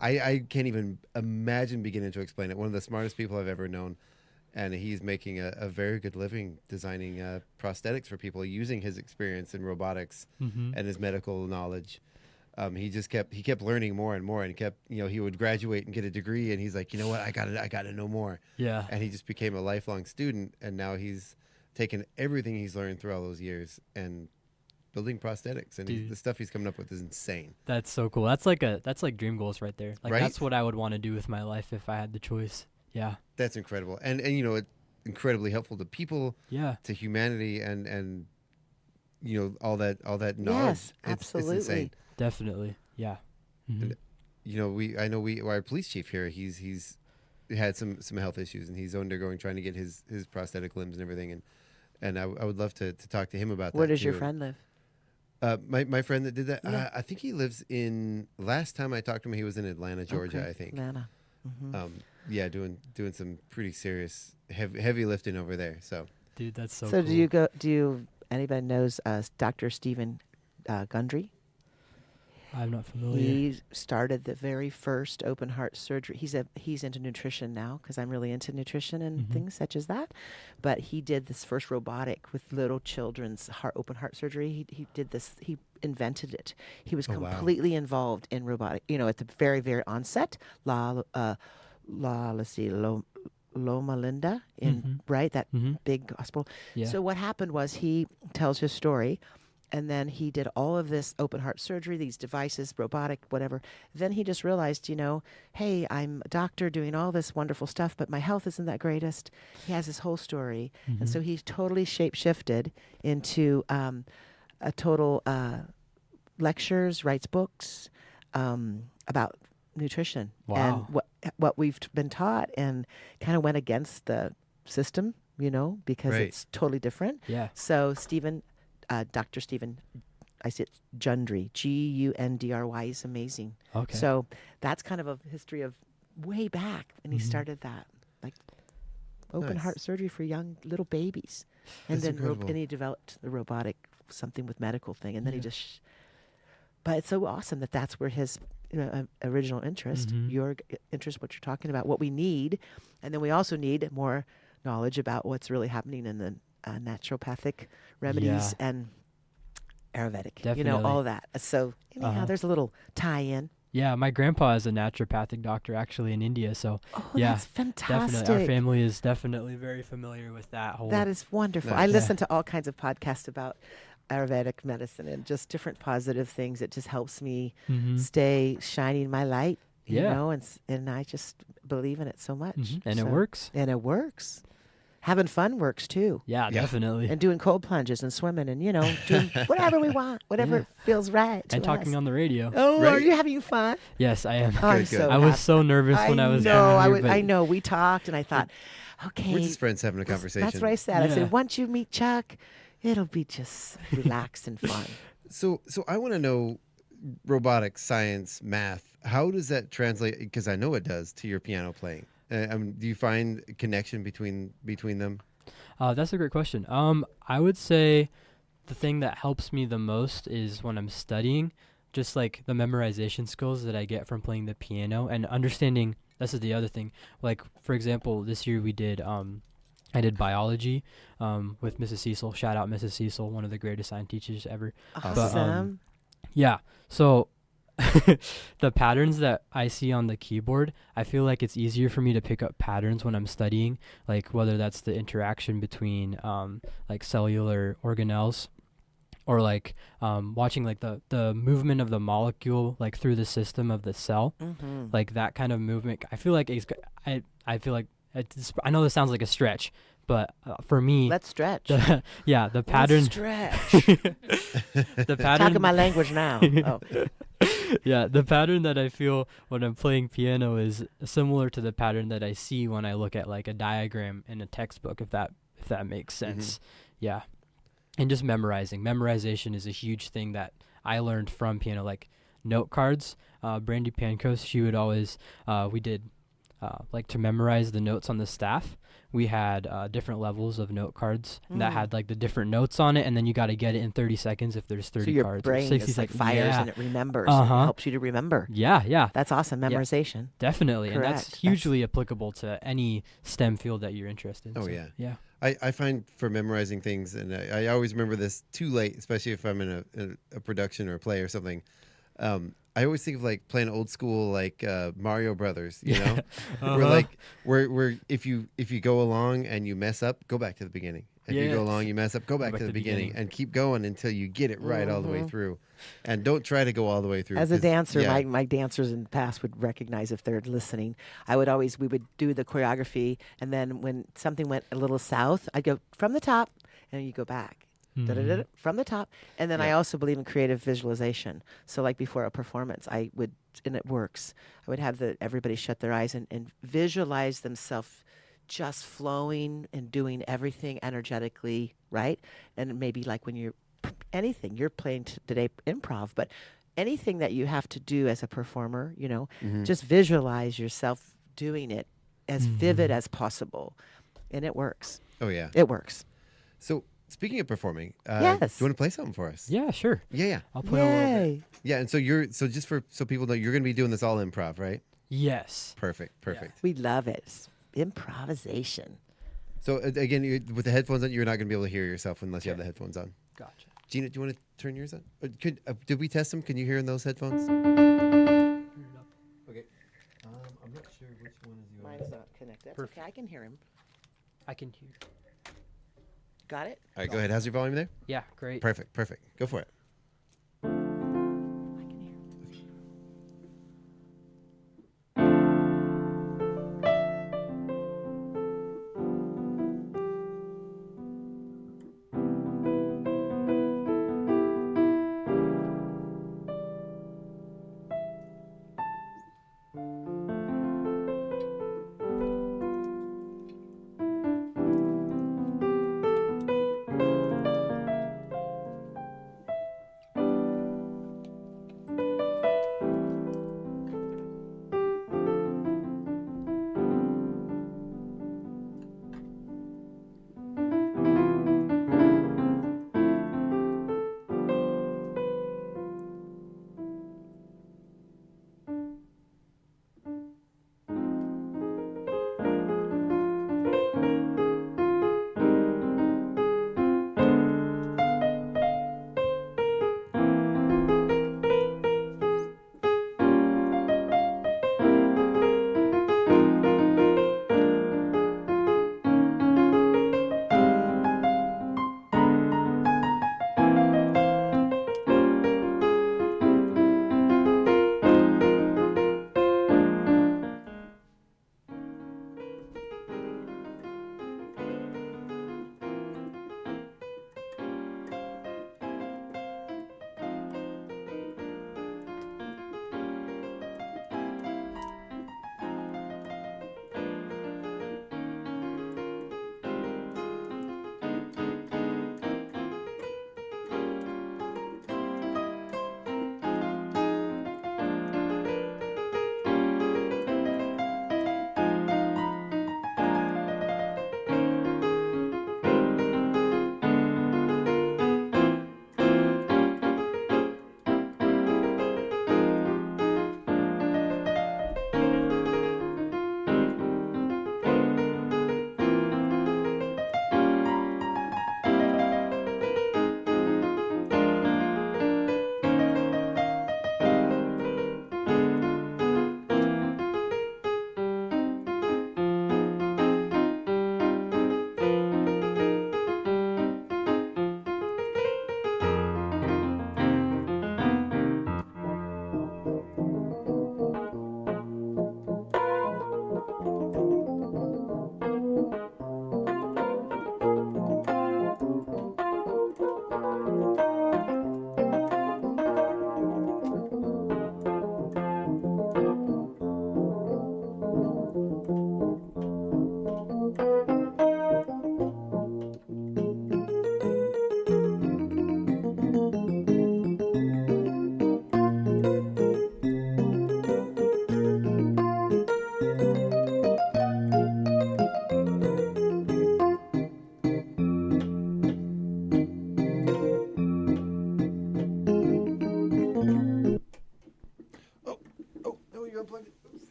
I can't even imagine beginning to explain it. One of the smartest people I've ever known. And he's making a very good living designing prosthetics for people using his experience in robotics and his medical knowledge. He kept learning more and more, and he would graduate and get a degree, and he's like, you know what, I got to know more. Yeah. And he just became a lifelong student, and now he's taken everything he's learned through all those years and building prosthetics, and the stuff he's coming up with is insane. That's so cool. That's like dream goals right there. Like Right? that's what I would want to do with my life if I had the choice. Yeah. That's incredible. And it's incredibly helpful to people, to humanity, and all that knowledge. Yes, It's absolutely. insane. Definitely. Yeah. And, our police chief here, he's had some health issues, and he's undergoing trying to get his prosthetic limbs and everything, and I would love to talk to him about that. Where does too. your friend live? My friend that did that, Yeah. I think he lives in. Last time I talked to him, he was in Atlanta, Georgia. Okay, I think. Atlanta. Yeah, doing some pretty serious heavy lifting over there. So, dude, that's so. So cool. Anybody knows Dr. Stephen Gundry? I'm not familiar. He started the very first open heart surgery. He's into nutrition now, because I'm really into nutrition and things such as that. But he did this first robotic with little children's open heart surgery. He did this. He invented it. He was completely involved in robotic. At the very, very onset. Let's see, Loma Linda in right that big hospital. Yeah. So what happened was, he tells his story. And then he did all of this open heart surgery, these devices, robotic, whatever. Then he just realized, hey, I'm a doctor doing all this wonderful stuff, but my health isn't that greatest. He has his whole story. Mm-hmm. And so he totally shape-shifted into a total lectures, writes books about nutrition. Wow. And what we've been taught, and kind of went against the system, because Right. it's totally different. Yeah. So Dr. Stephen, I said Gundry, Gundry, is amazing. Okay. So that's kind of a history of way back, and he started that, like open Nice. heart surgery for young little babies, and That's then incredible. and he developed the robotic something with medical thing, and then he just. But it's so awesome that that's where his original interest, your interest, what you're talking about, what we need, and then we also need more knowledge about what's really happening in the naturopathic remedies and Ayurvedic, Definitely. all that. So anyhow, there's a little tie-in. Yeah, my grandpa is a naturopathic doctor actually in India, so yeah, that's fantastic. definitely. Our family is definitely very familiar with that whole. That is wonderful. Nice. I listen to all kinds of podcasts about Ayurvedic medicine and just different positive things. It just helps me stay shining my light, Yeah. and I just believe in it so much. And it works. And it works. Having fun works too. Yeah, definitely. And doing cold plunges and swimming and, doing whatever we want, whatever feels right to And talking us. on the radio. Oh, Right. are you having fun? Yes, I am. Oh, I'm so I was happy. so nervous when I was I know. We talked, and I thought, okay. We're just friends having a conversation. That's what I said. I Yeah. said, once you meet Chuck, it'll be just relaxed and fun. So I want to know robotics, science, math. How does that translate? Because I know it does to your piano playing. Do you find a connection between them? That's a great question. I would say the thing that helps me the most is when I'm studying, just like the memorization skills that I get from playing the piano and understanding. This is the other thing. Like, for example, this year we did, I did biology with Mrs. Cecil. Shout out Mrs. Cecil, one of the greatest science teachers ever. Awesome. Yeah. So the patterns that I see on the keyboard, I feel like it's easier for me to pick up patterns when I'm studying, like whether that's the interaction between like cellular organelles or like watching like the movement of the molecule like through the system of the cell, like that kind of movement. I feel like I feel like I know this sounds like a stretch, but for me, Let's stretch. the pattern. Let's stretch. The pattern. Talking my language now. Oh. Yeah, the pattern that I feel when I'm playing piano is similar to the pattern that I see when I look at like a diagram in a textbook, if that makes sense. Yeah. And just memorization is a huge thing that I learned from piano, like note cards. Brandy Pancos, she would always we did like to memorize the notes on the staff. We had different levels of note cards that had like the different notes on it, and then you got to get it in 30 seconds if there's 30 So your cards. brain 60 is like seconds. fires Yeah. and it remembers. It helps you to remember. Yeah. That's awesome. Yeah. Memorization. Definitely. And Correct. that's hugely applicable to any STEM field that you're interested in. Oh, So, yeah. Yeah. I find for memorizing things, and I always remember this too late, especially if I'm in a production or a play or something. I always think of like playing old school like Mario Brothers, where if you go along and you mess up, go back to the beginning. If you go along, you mess up, go back to the beginning, and keep going until you get it right all the way through. And don't try to go all the way through. As a 'cause- dancer, yeah. my dancers in the past would recognize if they're listening. we would do the choreography, and then when something went a little south, I'd go from the top, and you go back. Da-da-da-da, from the top. And then I also believe in creative visualization. So like before a performance, I would, and it works, I would have everybody shut their eyes and visualize themselves just flowing and doing everything energetically, right? And maybe like when you're playing today improv, but anything that you have to do as a performer, just visualize yourself doing it as vivid as possible. And it works. Oh, yeah. It works. So speaking of performing, Yes. do you want to play something for us? Yeah, sure. Yeah. I'll play a little bit. Yay. Yeah, and so just so people know, you're going to be doing this all improv, right? Yes. Perfect. We love it. It's improvisation. So again, with the headphones on, you're not going to be able to hear yourself unless you have the headphones on. Gotcha. Gina, do you want to turn yours on? Did we test them? Can you hear in those headphones? Okay. I'm not sure which one is yours. Mine's not connected. That's okay. I can hear him. I can hear. Got it? All right, go ahead. How's your volume there? Yeah, great. Perfect. Go for it.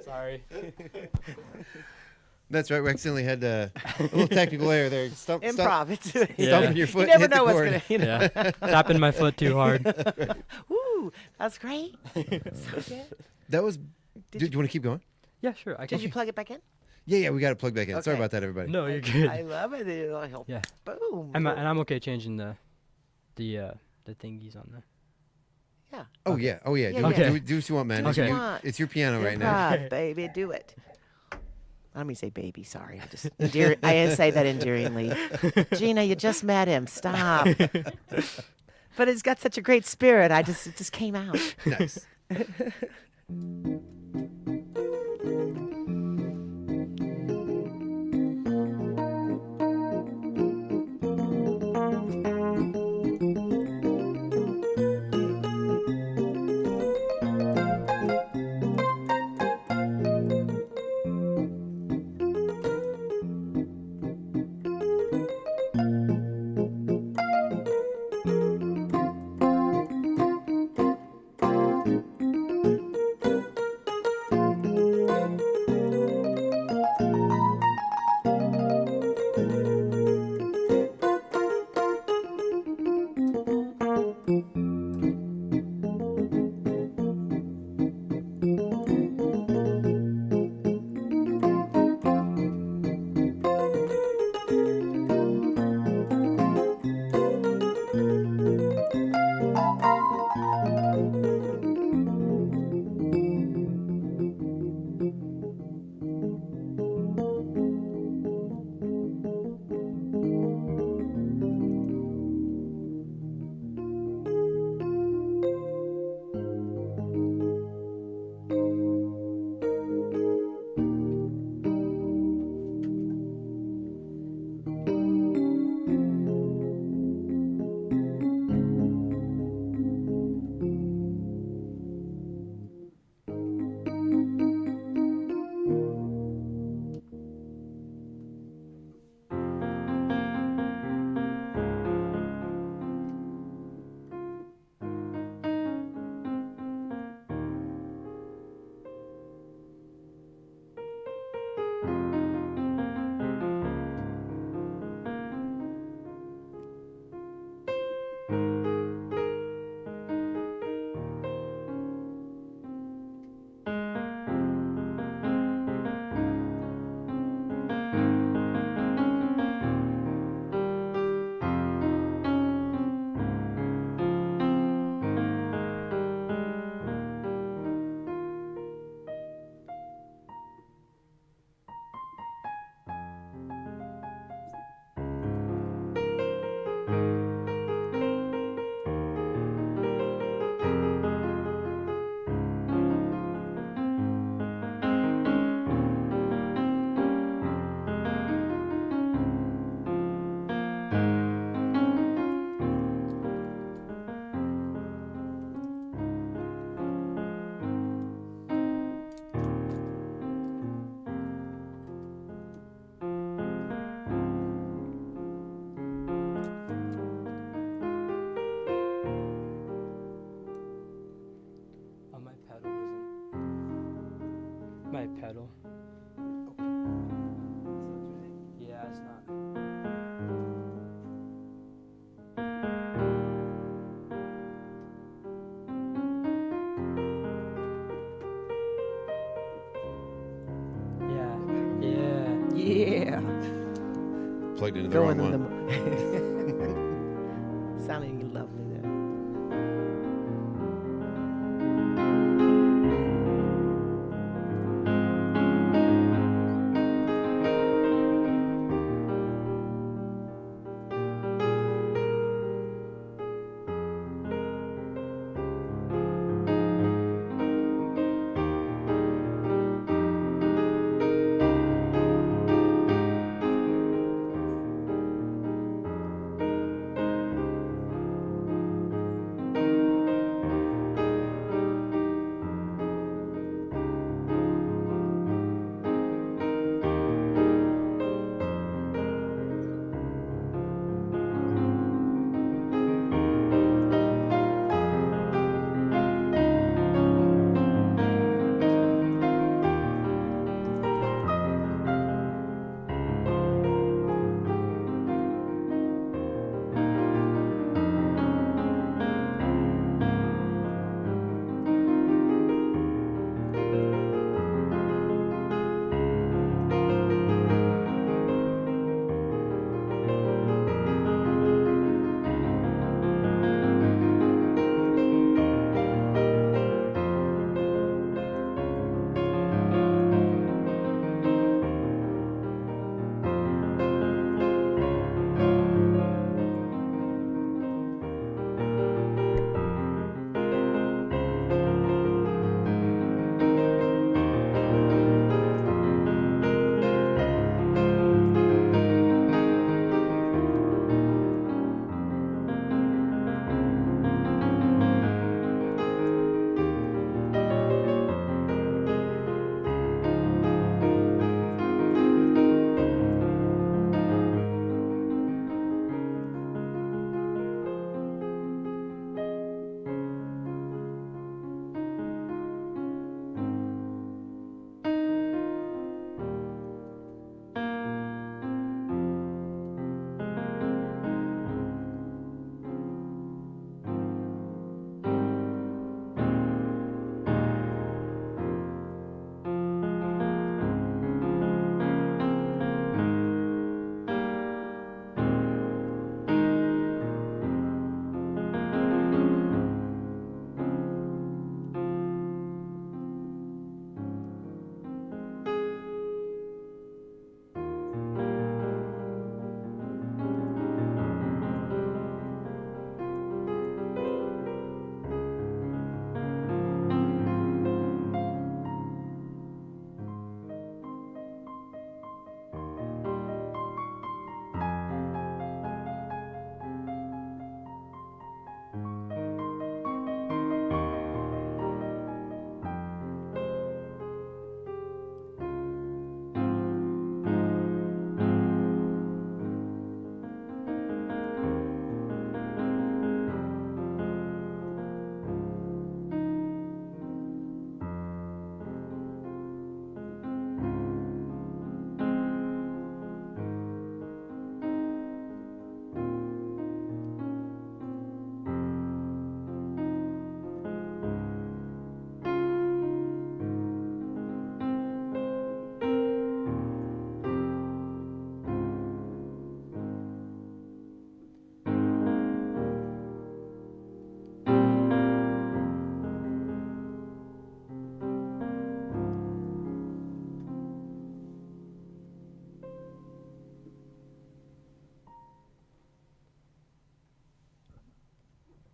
Sorry. That's right. We accidentally had a little technical error there. Improv. Stomping your foot. You never hit the know what's chord. going to, you know. Yeah. Tapping my foot too hard. Woo, that's great. So good. That was. Do you want to keep going? Yeah, sure. Did you plug it back in? Yeah, we got to plug back in. Sorry Okay. about that, everybody. No, you're good. I love it. Yeah. Boom. And I'm okay changing the thingies on the. Yeah. Oh yeah. Yeah, Do what you want, man. Okay. It's your piano right now. Improv, baby, do it. Let me say baby, sorry. I didn't say that endearingly. Gina, you just met him. Stop. But it's got such a great spirit. It just came out. Nice. My pedal. Yeah, it's not. Yeah. Plugged into the wrong one. Sounding lovely there.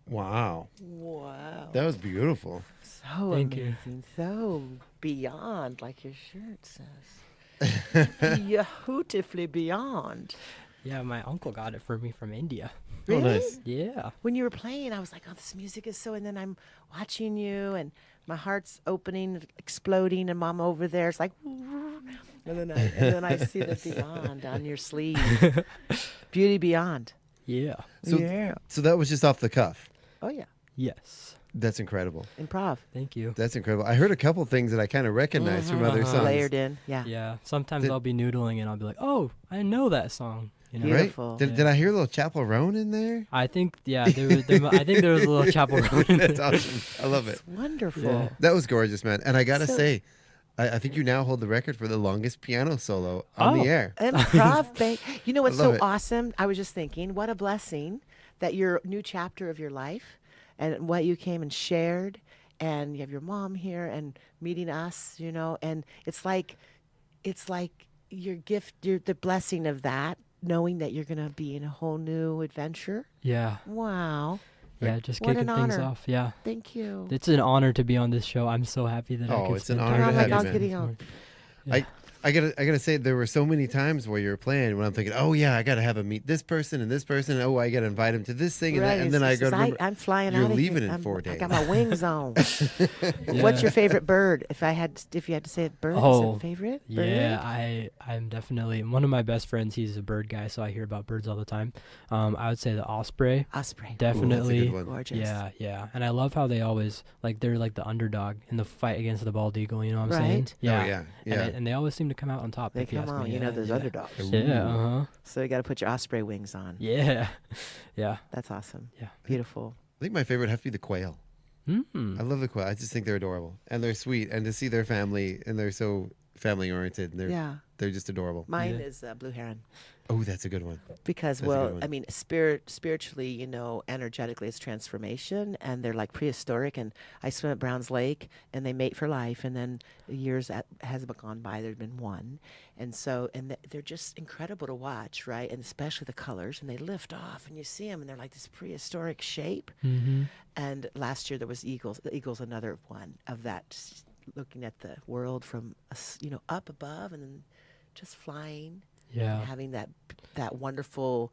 Wow. Wow. That was beautiful. So Thank you. amazing. So beyond, like your shirt says. Beautifully beyond. Yeah, my uncle got it for me from India. Really? Oh, nice. Yeah. When you were playing, I was like, oh, this music is so, and then I'm watching you, and my heart's opening, exploding, and Mom over there is like, and then I see the beyond on your sleeve. Beauty beyond. Yeah. So, Yeah. so that was just off the cuff. Oh, yeah. Yes. That's incredible. Improv. Thank you. That's incredible. I heard a couple things that I kind of recognized from other songs. Layered in, yeah. Yeah. Sometimes I'll be noodling and I'll be like, oh, I know that song. You know? Beautiful. Right? Did I hear a little Chapel Roan in there? I think, yeah, I think there was a little Chapel Roan in there. That's awesome. I love it. It's wonderful. Yeah. That was gorgeous, man. And I got to say, I think you now hold the record for the longest piano solo on the air. Improv, you know what's I love so it. awesome? I was just thinking, what a blessing that your new chapter of your life and what you came and shared, and you have your mom here and meeting us, you know, and it's like your gift, the blessing of that, knowing that you're going to be in a whole new adventure. Yeah. Wow. Yeah, just What kicking an things honor. off. Yeah. Thank you. It's an honor to be on this show. I'm so happy that I could It's an spend honor time to with have you, you, getting man. on. Yeah. I gotta say, there were so many times where you were playing when I'm thinking, oh yeah, I gotta have him meet this person and this person. Oh, I gotta invite him to this thing and that, and then I go to remember, I'm flying you're out of leaving here. in 4 days. I got my wings on. Yeah. What's your favorite bird? If you had to say a bird, is it favorite bird? Yeah, I'm definitely one of my best friends. He's a bird guy, so I hear about birds all the time. I would say the osprey. Osprey. Definitely. Ooh, that's a good one. Gorgeous. Yeah, yeah. And I love how they always they're like the underdog in the fight against the bald eagle. You know what I'm saying? Right. Yeah. Oh, yeah. And they always seem to come out on top. They if you come ask on. me. You know, Yeah, those yeah. underdogs. Yeah. So you got to put your osprey wings on. Yeah. Yeah. That's awesome. Yeah. Beautiful. I think my favorite would have to be the quail. I love the quail. I just think they're adorable and they're sweet, and to see their family, and they're so family oriented, and they're just adorable. Mine is blue heron. Oh, that's a good one. Because, That's a good well, one. I mean, spiritually, you know, energetically, it's transformation, and they're like prehistoric. And I swim at Browns Lake, and they mate for life. And then years has gone by, there's been one, and so they're just incredible to watch, right? And especially the colors, and they lift off, and you see them, and they're like this prehistoric shape. Mm-hmm. And last year there was eagles. The eagle's another one of that, looking at the world from up above, and then just flying. Yeah. And having that wonderful,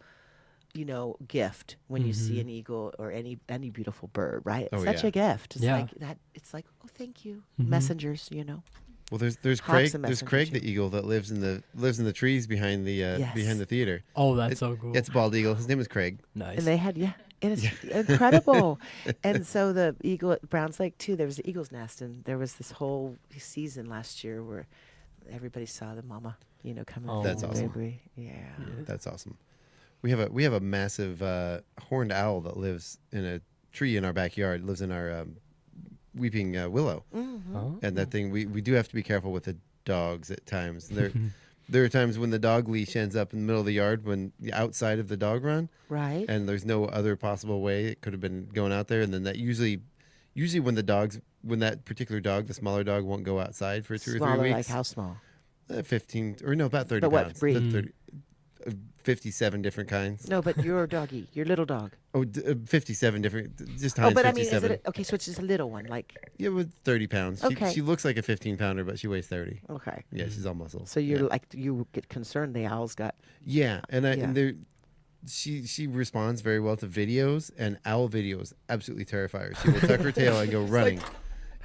gift when you see an eagle or any beautiful bird, right? It's such a gift. It's like that. It's like, oh, thank you, messengers. Well, there's Hawks Craig. and There's Craig the eagle that lives in the trees behind the theater. Oh, that's so cool. It's bald eagle. His name is Craig. Nice. And they had and it's incredible. And so the eagle at Browns Lake too. There was the eagle's nest, and there was this whole season last year where everybody saw the mama. Coming. Oh, that's awesome. Baby. Yeah. That's awesome. We have a massive horned owl that lives in a tree in our backyard. It lives in our weeping willow, and that thing we do have to be careful with the dogs at times. There are times when the dog leash ends up in the middle of the yard, when outside of the dog run, right? And there's no other possible way it could have been going out there, and then that usually when that particular dog, the smaller dog, won't go outside for 2 or 3 Smaller, weeks. like how small? 15 or no, about 30 But what pounds. breed? 57 different kinds. No, but your doggy, your little dog. Oh, 57 different, just times 57. But I mean, is it okay? So it's just a little one, like. Yeah, with 30 pounds. Okay. She looks like a 15-pounder, but she weighs 30. Okay. Yeah, she's all muscle. So you're you get concerned the owl's got. Yeah, and she responds very well to videos, and owl videos absolutely terrify her. She will tuck her tail and go running.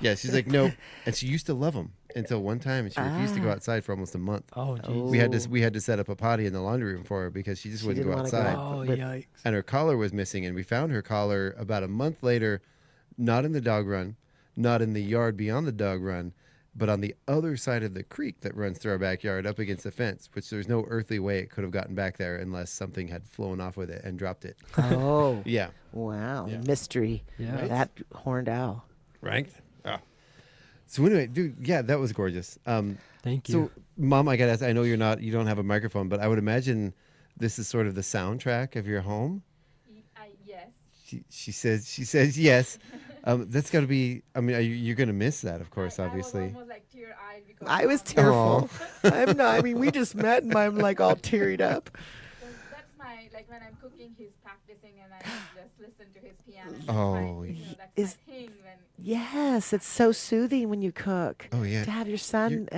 Yeah, she's like, nope. And she used to love them until one time, and she refused to go outside for almost a month. Oh, geez. We had to set up a potty in the laundry room for her because she just wouldn't go outside. Oh, yikes. And her collar was missing, and we found her collar about a month later, not in the dog run, not in the yard beyond the dog run, but on the other side of the creek that runs through our backyard up against the fence, which there's no earthly way it could have gotten back there unless something had flown off with it and dropped it. Oh. Yeah. Wow. Yeah. Mystery. Yeah. That horned owl. Right? Oh. So anyway, dude, yeah, that was gorgeous. Thank you. So, Mom, I gotta ask, I know you don't have a microphone, but I would imagine this is sort of the soundtrack of your home. Yes. She says yes. That's got to be. I mean, you're gonna miss that, of course, obviously. I was almost like tear-eyed because I was tearful. I'm not. I mean, we just met, and I'm like all teared up. That's my when I'm cooking, he's practicing, and I just listen to his piano. Oh, that's my thing. Yes, it's so soothing when you cook. Oh yeah. To have your son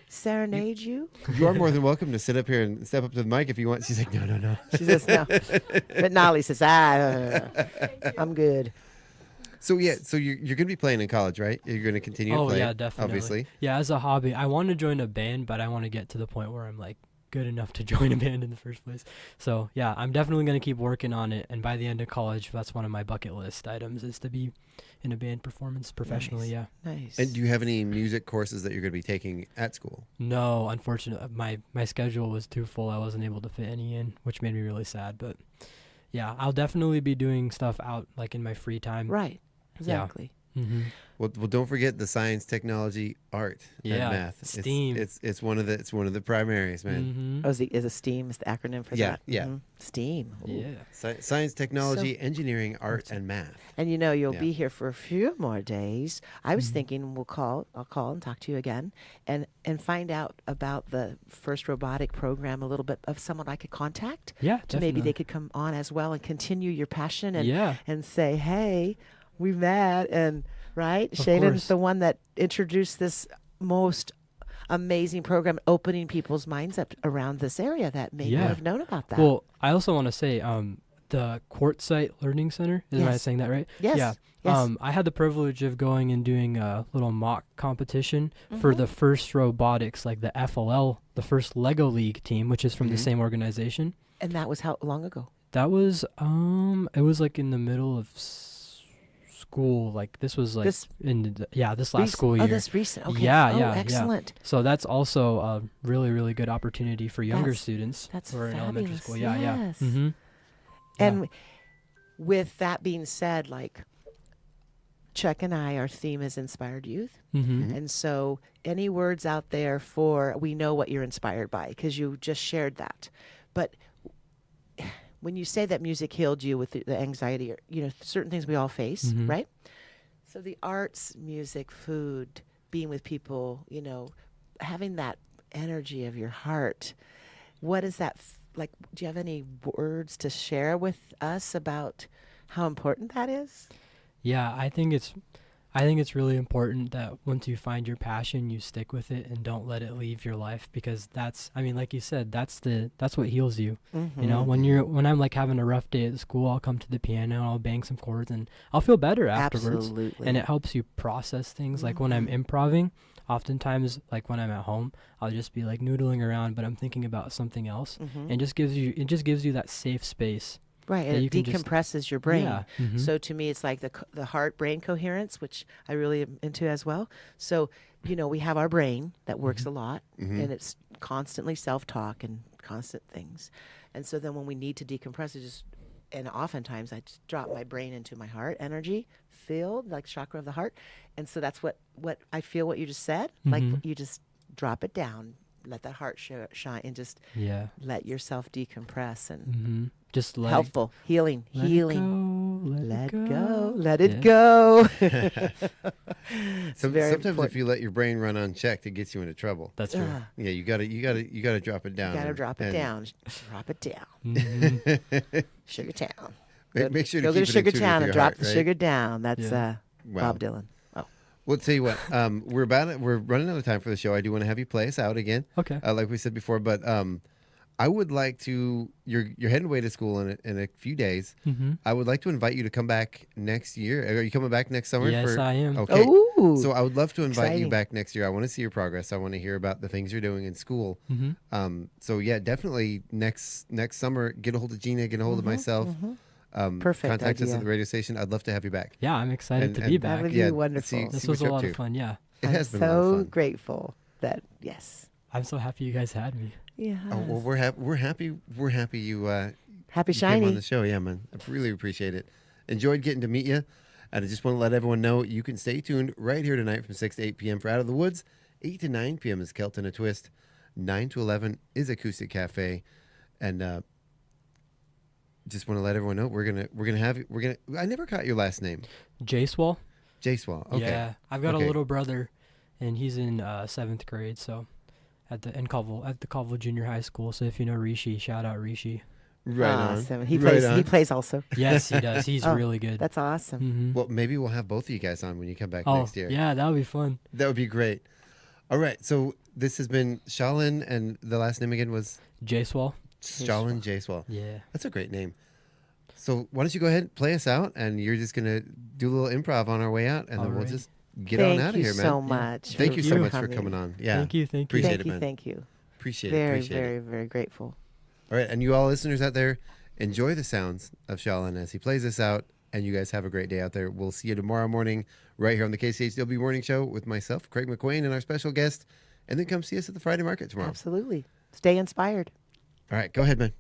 serenade you. You are more than welcome to sit up here and step up to the mic if you want. She's like, no. She says no. But Nolly says, I'm good. So yeah, so you're gonna be playing in college, right? You're gonna continue to play. Oh yeah, definitely. Obviously. Yeah, as a hobby, I want to join a band, but I want to get to the point where I'm like good enough to join a band in the first place. So yeah, I'm definitely gonna keep working on it, and by the end of college, that's one of my bucket list items is to be in a band performance professionally. Yeah. Nice. And do you have any music courses that you're going to be taking at school? No, unfortunately, my schedule was too full. I wasn't able to fit any in, which made me really sad. But yeah, I'll definitely be doing stuff out like in my free time. Right. Exactly. Yeah. Mm-hmm. Well, don't forget the science, technology, art, and math. STEAM. It's one of the primaries, man. Mm-hmm. Oh, is a STEAM is the acronym for that? Yeah. Mhm. STEAM. Ooh. Yeah. Science, technology, engineering, art, and math. And you'll Yeah. be here for a few more days. I was thinking I'll call and talk to you again and find out about the first robotic program, a little bit of someone I could contact. Yeah, So maybe definitely. they could come on as well and continue your passion and Yeah. and say, hey, we met, and right? Of Shaalin's course. the one that introduced this most amazing program, opening people's minds up around this area that may not have known about that. Well, I also want to say the Quartzsite Learning Center. Am I Yes. saying that right? Yes. Yeah. Yes. I had the privilege of going and doing a little mock competition for Mhm. the first robotics, like the FLL, the first Lego League team, which is from the same organization. And that was how long ago? That was it was like in the middle of school. Like this was like This this last school year. Oh, this recent. Okay. Yeah, Oh, yeah, excellent. Yeah. So that's also a really, really good opportunity for younger That's- students that's who are in elementary fabulous, school. Yeah, yeah. yes. Mm-hmm. And with that being said, like Chuck and I, our theme is inspired youth. Mm-hmm. And so any words out there for, we know what you're inspired by because you just shared that. But when you say that music healed you with the anxiety, or, certain things we all face, Mhm. right? So the arts, music, food, being with people, having that energy of your heart, what is that like? Do you have any words to share with us about how important that is? Yeah, I think it's really important that once you find your passion, you stick with it and don't let it leave your life, because like you said, that's what heals you. You know, when I'm like having a rough day at school, I'll come to the piano, I'll bang some chords, and I'll feel better afterwards. Absolutely. And it helps you process things. Like when I'm improving, oftentimes, like when I'm at home, I'll just be like noodling around, but I'm thinking about something else, and it just gives you that safe space. Right, that and you it can just- decompresses your brain. Yeah. Mhm. So to me, it's like the heart-brain coherence, which I really am into as well. So, we have our brain that works a lot, and it's constantly self-talk and constant things. And so then when we need to decompress, and oftentimes I just drop my brain into my heart energy field, like chakra of the heart. And so that's what I feel what you just said. Like you just drop it down, let that heart shine, and just let yourself decompress and just helpful, healing. Let it go. Sometimes if you let your brain run unchecked, it gets you into trouble. That's true. Yeah, you gotta drop it down. You gotta drop it and- down. Drop it down. Sugar Town. Make sure to go keep to it Sugar in tune Town with and your drop heart, the right? sugar down. That's Wow. Bob Dylan. Oh. Well, tell you what, we're running out of time for the show. I do want to have you play us out again. Okay. Like we said before, but I would like to. You're heading away to school in a few days. I would like to invite you to come back next year. Are you coming back next summer? Yes, I am. Okay. Ooh, so I would love to invite you exciting. back next year. I want to see your progress. I want to hear about the things you're doing in school. So yeah, definitely next summer, get a hold of Gina, get a hold of myself. Perfect Contact us idea. at the radio station. I'd love to have you back. Yeah, I'm excited to be back. That would be Yeah, wonderful. This see was what a you're up lot of to. fun. Yeah, It has been a lot so of fun. grateful that I'm so happy you guys had me. Yeah. Oh, well, we're happy you Happy you came shiny. on the show. Yeah, man. I really appreciate it. Enjoyed getting to meet you. And I just want to let everyone know you can stay tuned right here tonight from 6 to 8 p.m. for Out of the Woods. 8 to 9 p.m. is Kelton a Twist. 9 to 11 is Acoustic Cafe. And just want to let everyone know we're gonna have I never caught your last name. Jayswal. Jayswal. Okay. Yeah, I've got Okay. a little brother, and he's in 7th grade. So at the Colville Junior High School. So if you know Rishi, shout out Rishi. Right on. Awesome. He Right plays. on. He plays also. Yes, he does. He's Oh, really good. That's awesome. Mhm. Well, maybe we'll have both of you guys on when you come back Oh, next year. yeah, that would be fun. That would be great. All right. So this has been Shaalin, and the last name again was Jayswal. Shaalin Jayswal. Yeah. That's a great name. So why don't you go ahead and play us out, and you're just going to do a little improv on our way out, and then we'll Alrighty. just get on out of here, man. Thank you so much. Thank you so for much for coming on. Yeah. Thank you. Appreciate Thank it, you. man. Thank you. Appreciate very, it. very, very grateful. All right. And you all listeners out there, enjoy the sounds of Shaalin as he plays us out and you guys have a great day out there. We'll see you tomorrow morning right here on the KCHW Morning Show with myself, Craig McQueen, and our special guest. And then come see us at the Friday Market tomorrow. Absolutely. Stay inspired. All right, go ahead, man.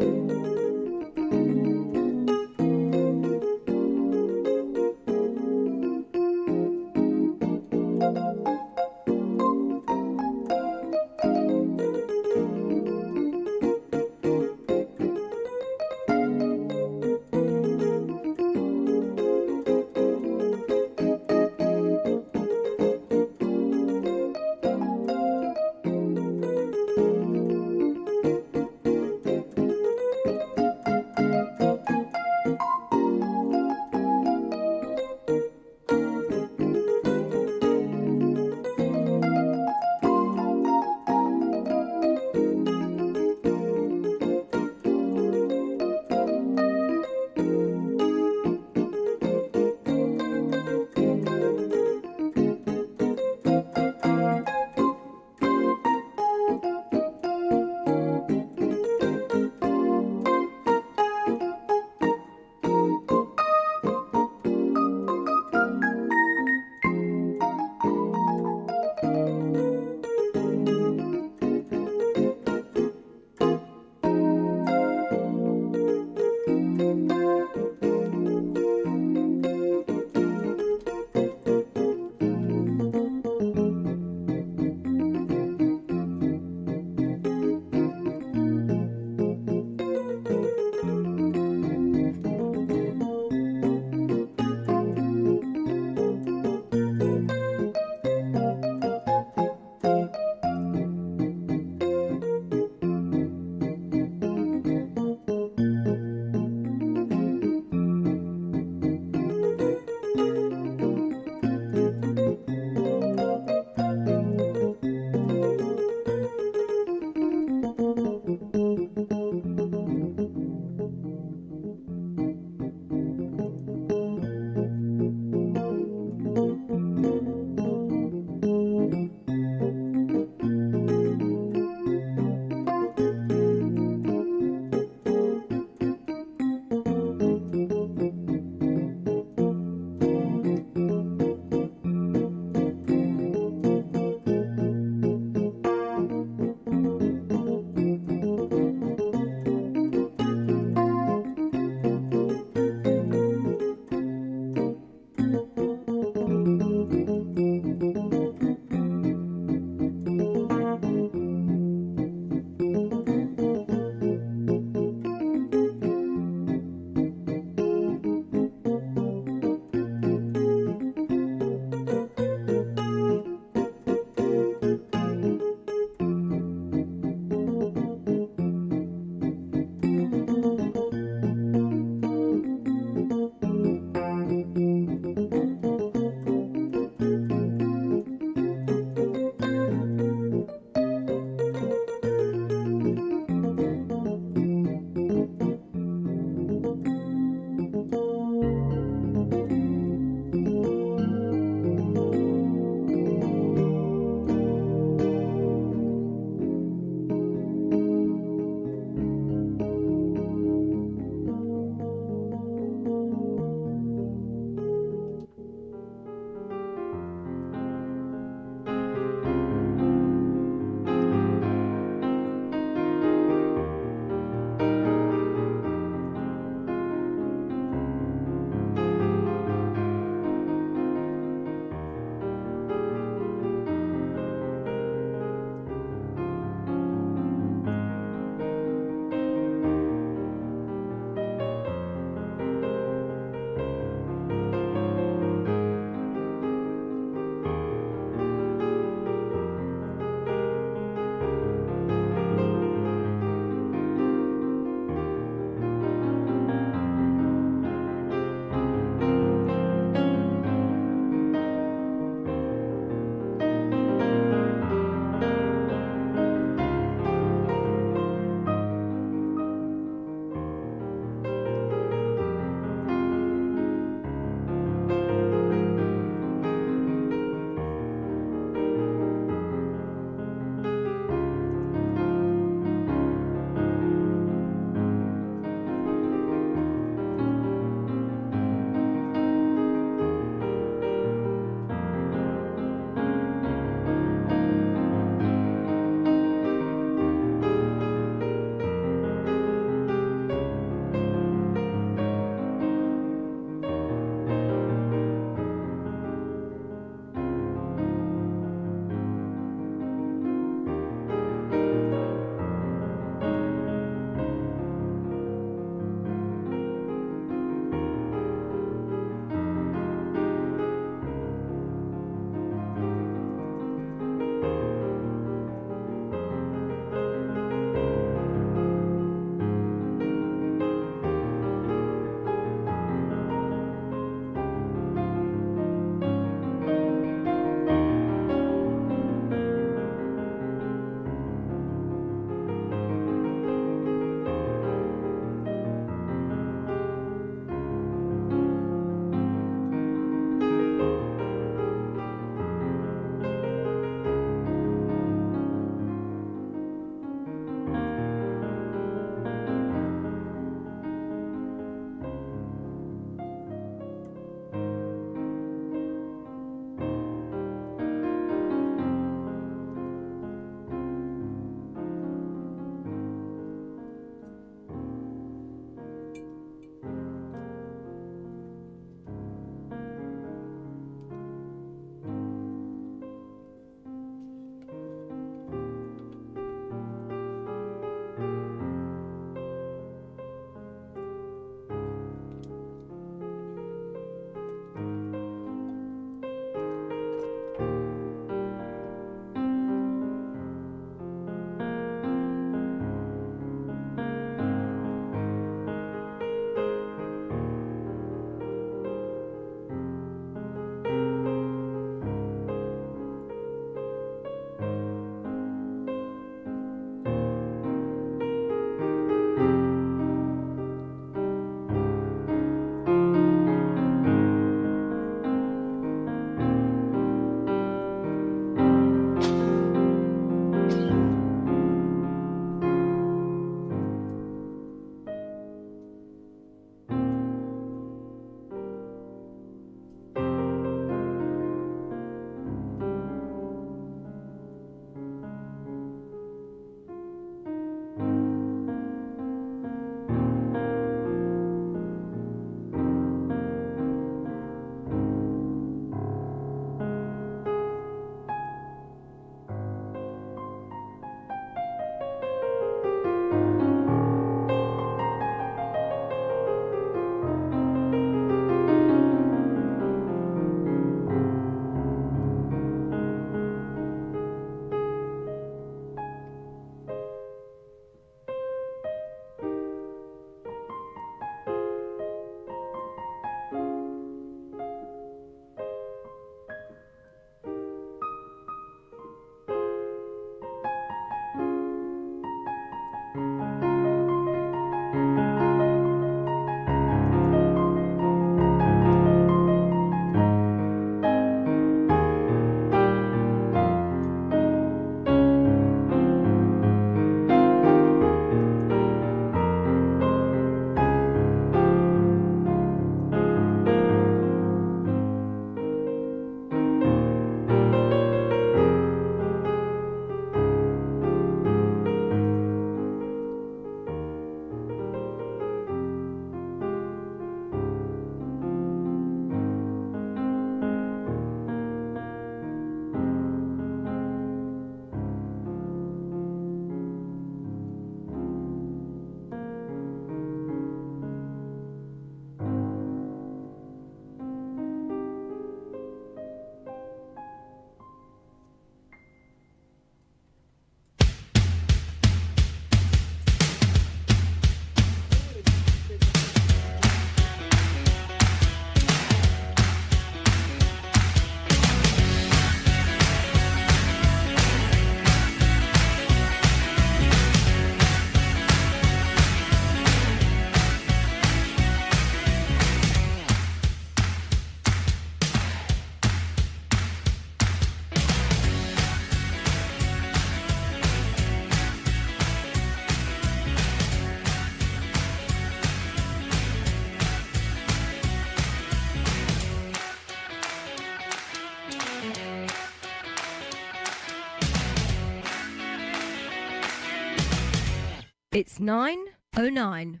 It's 9:09.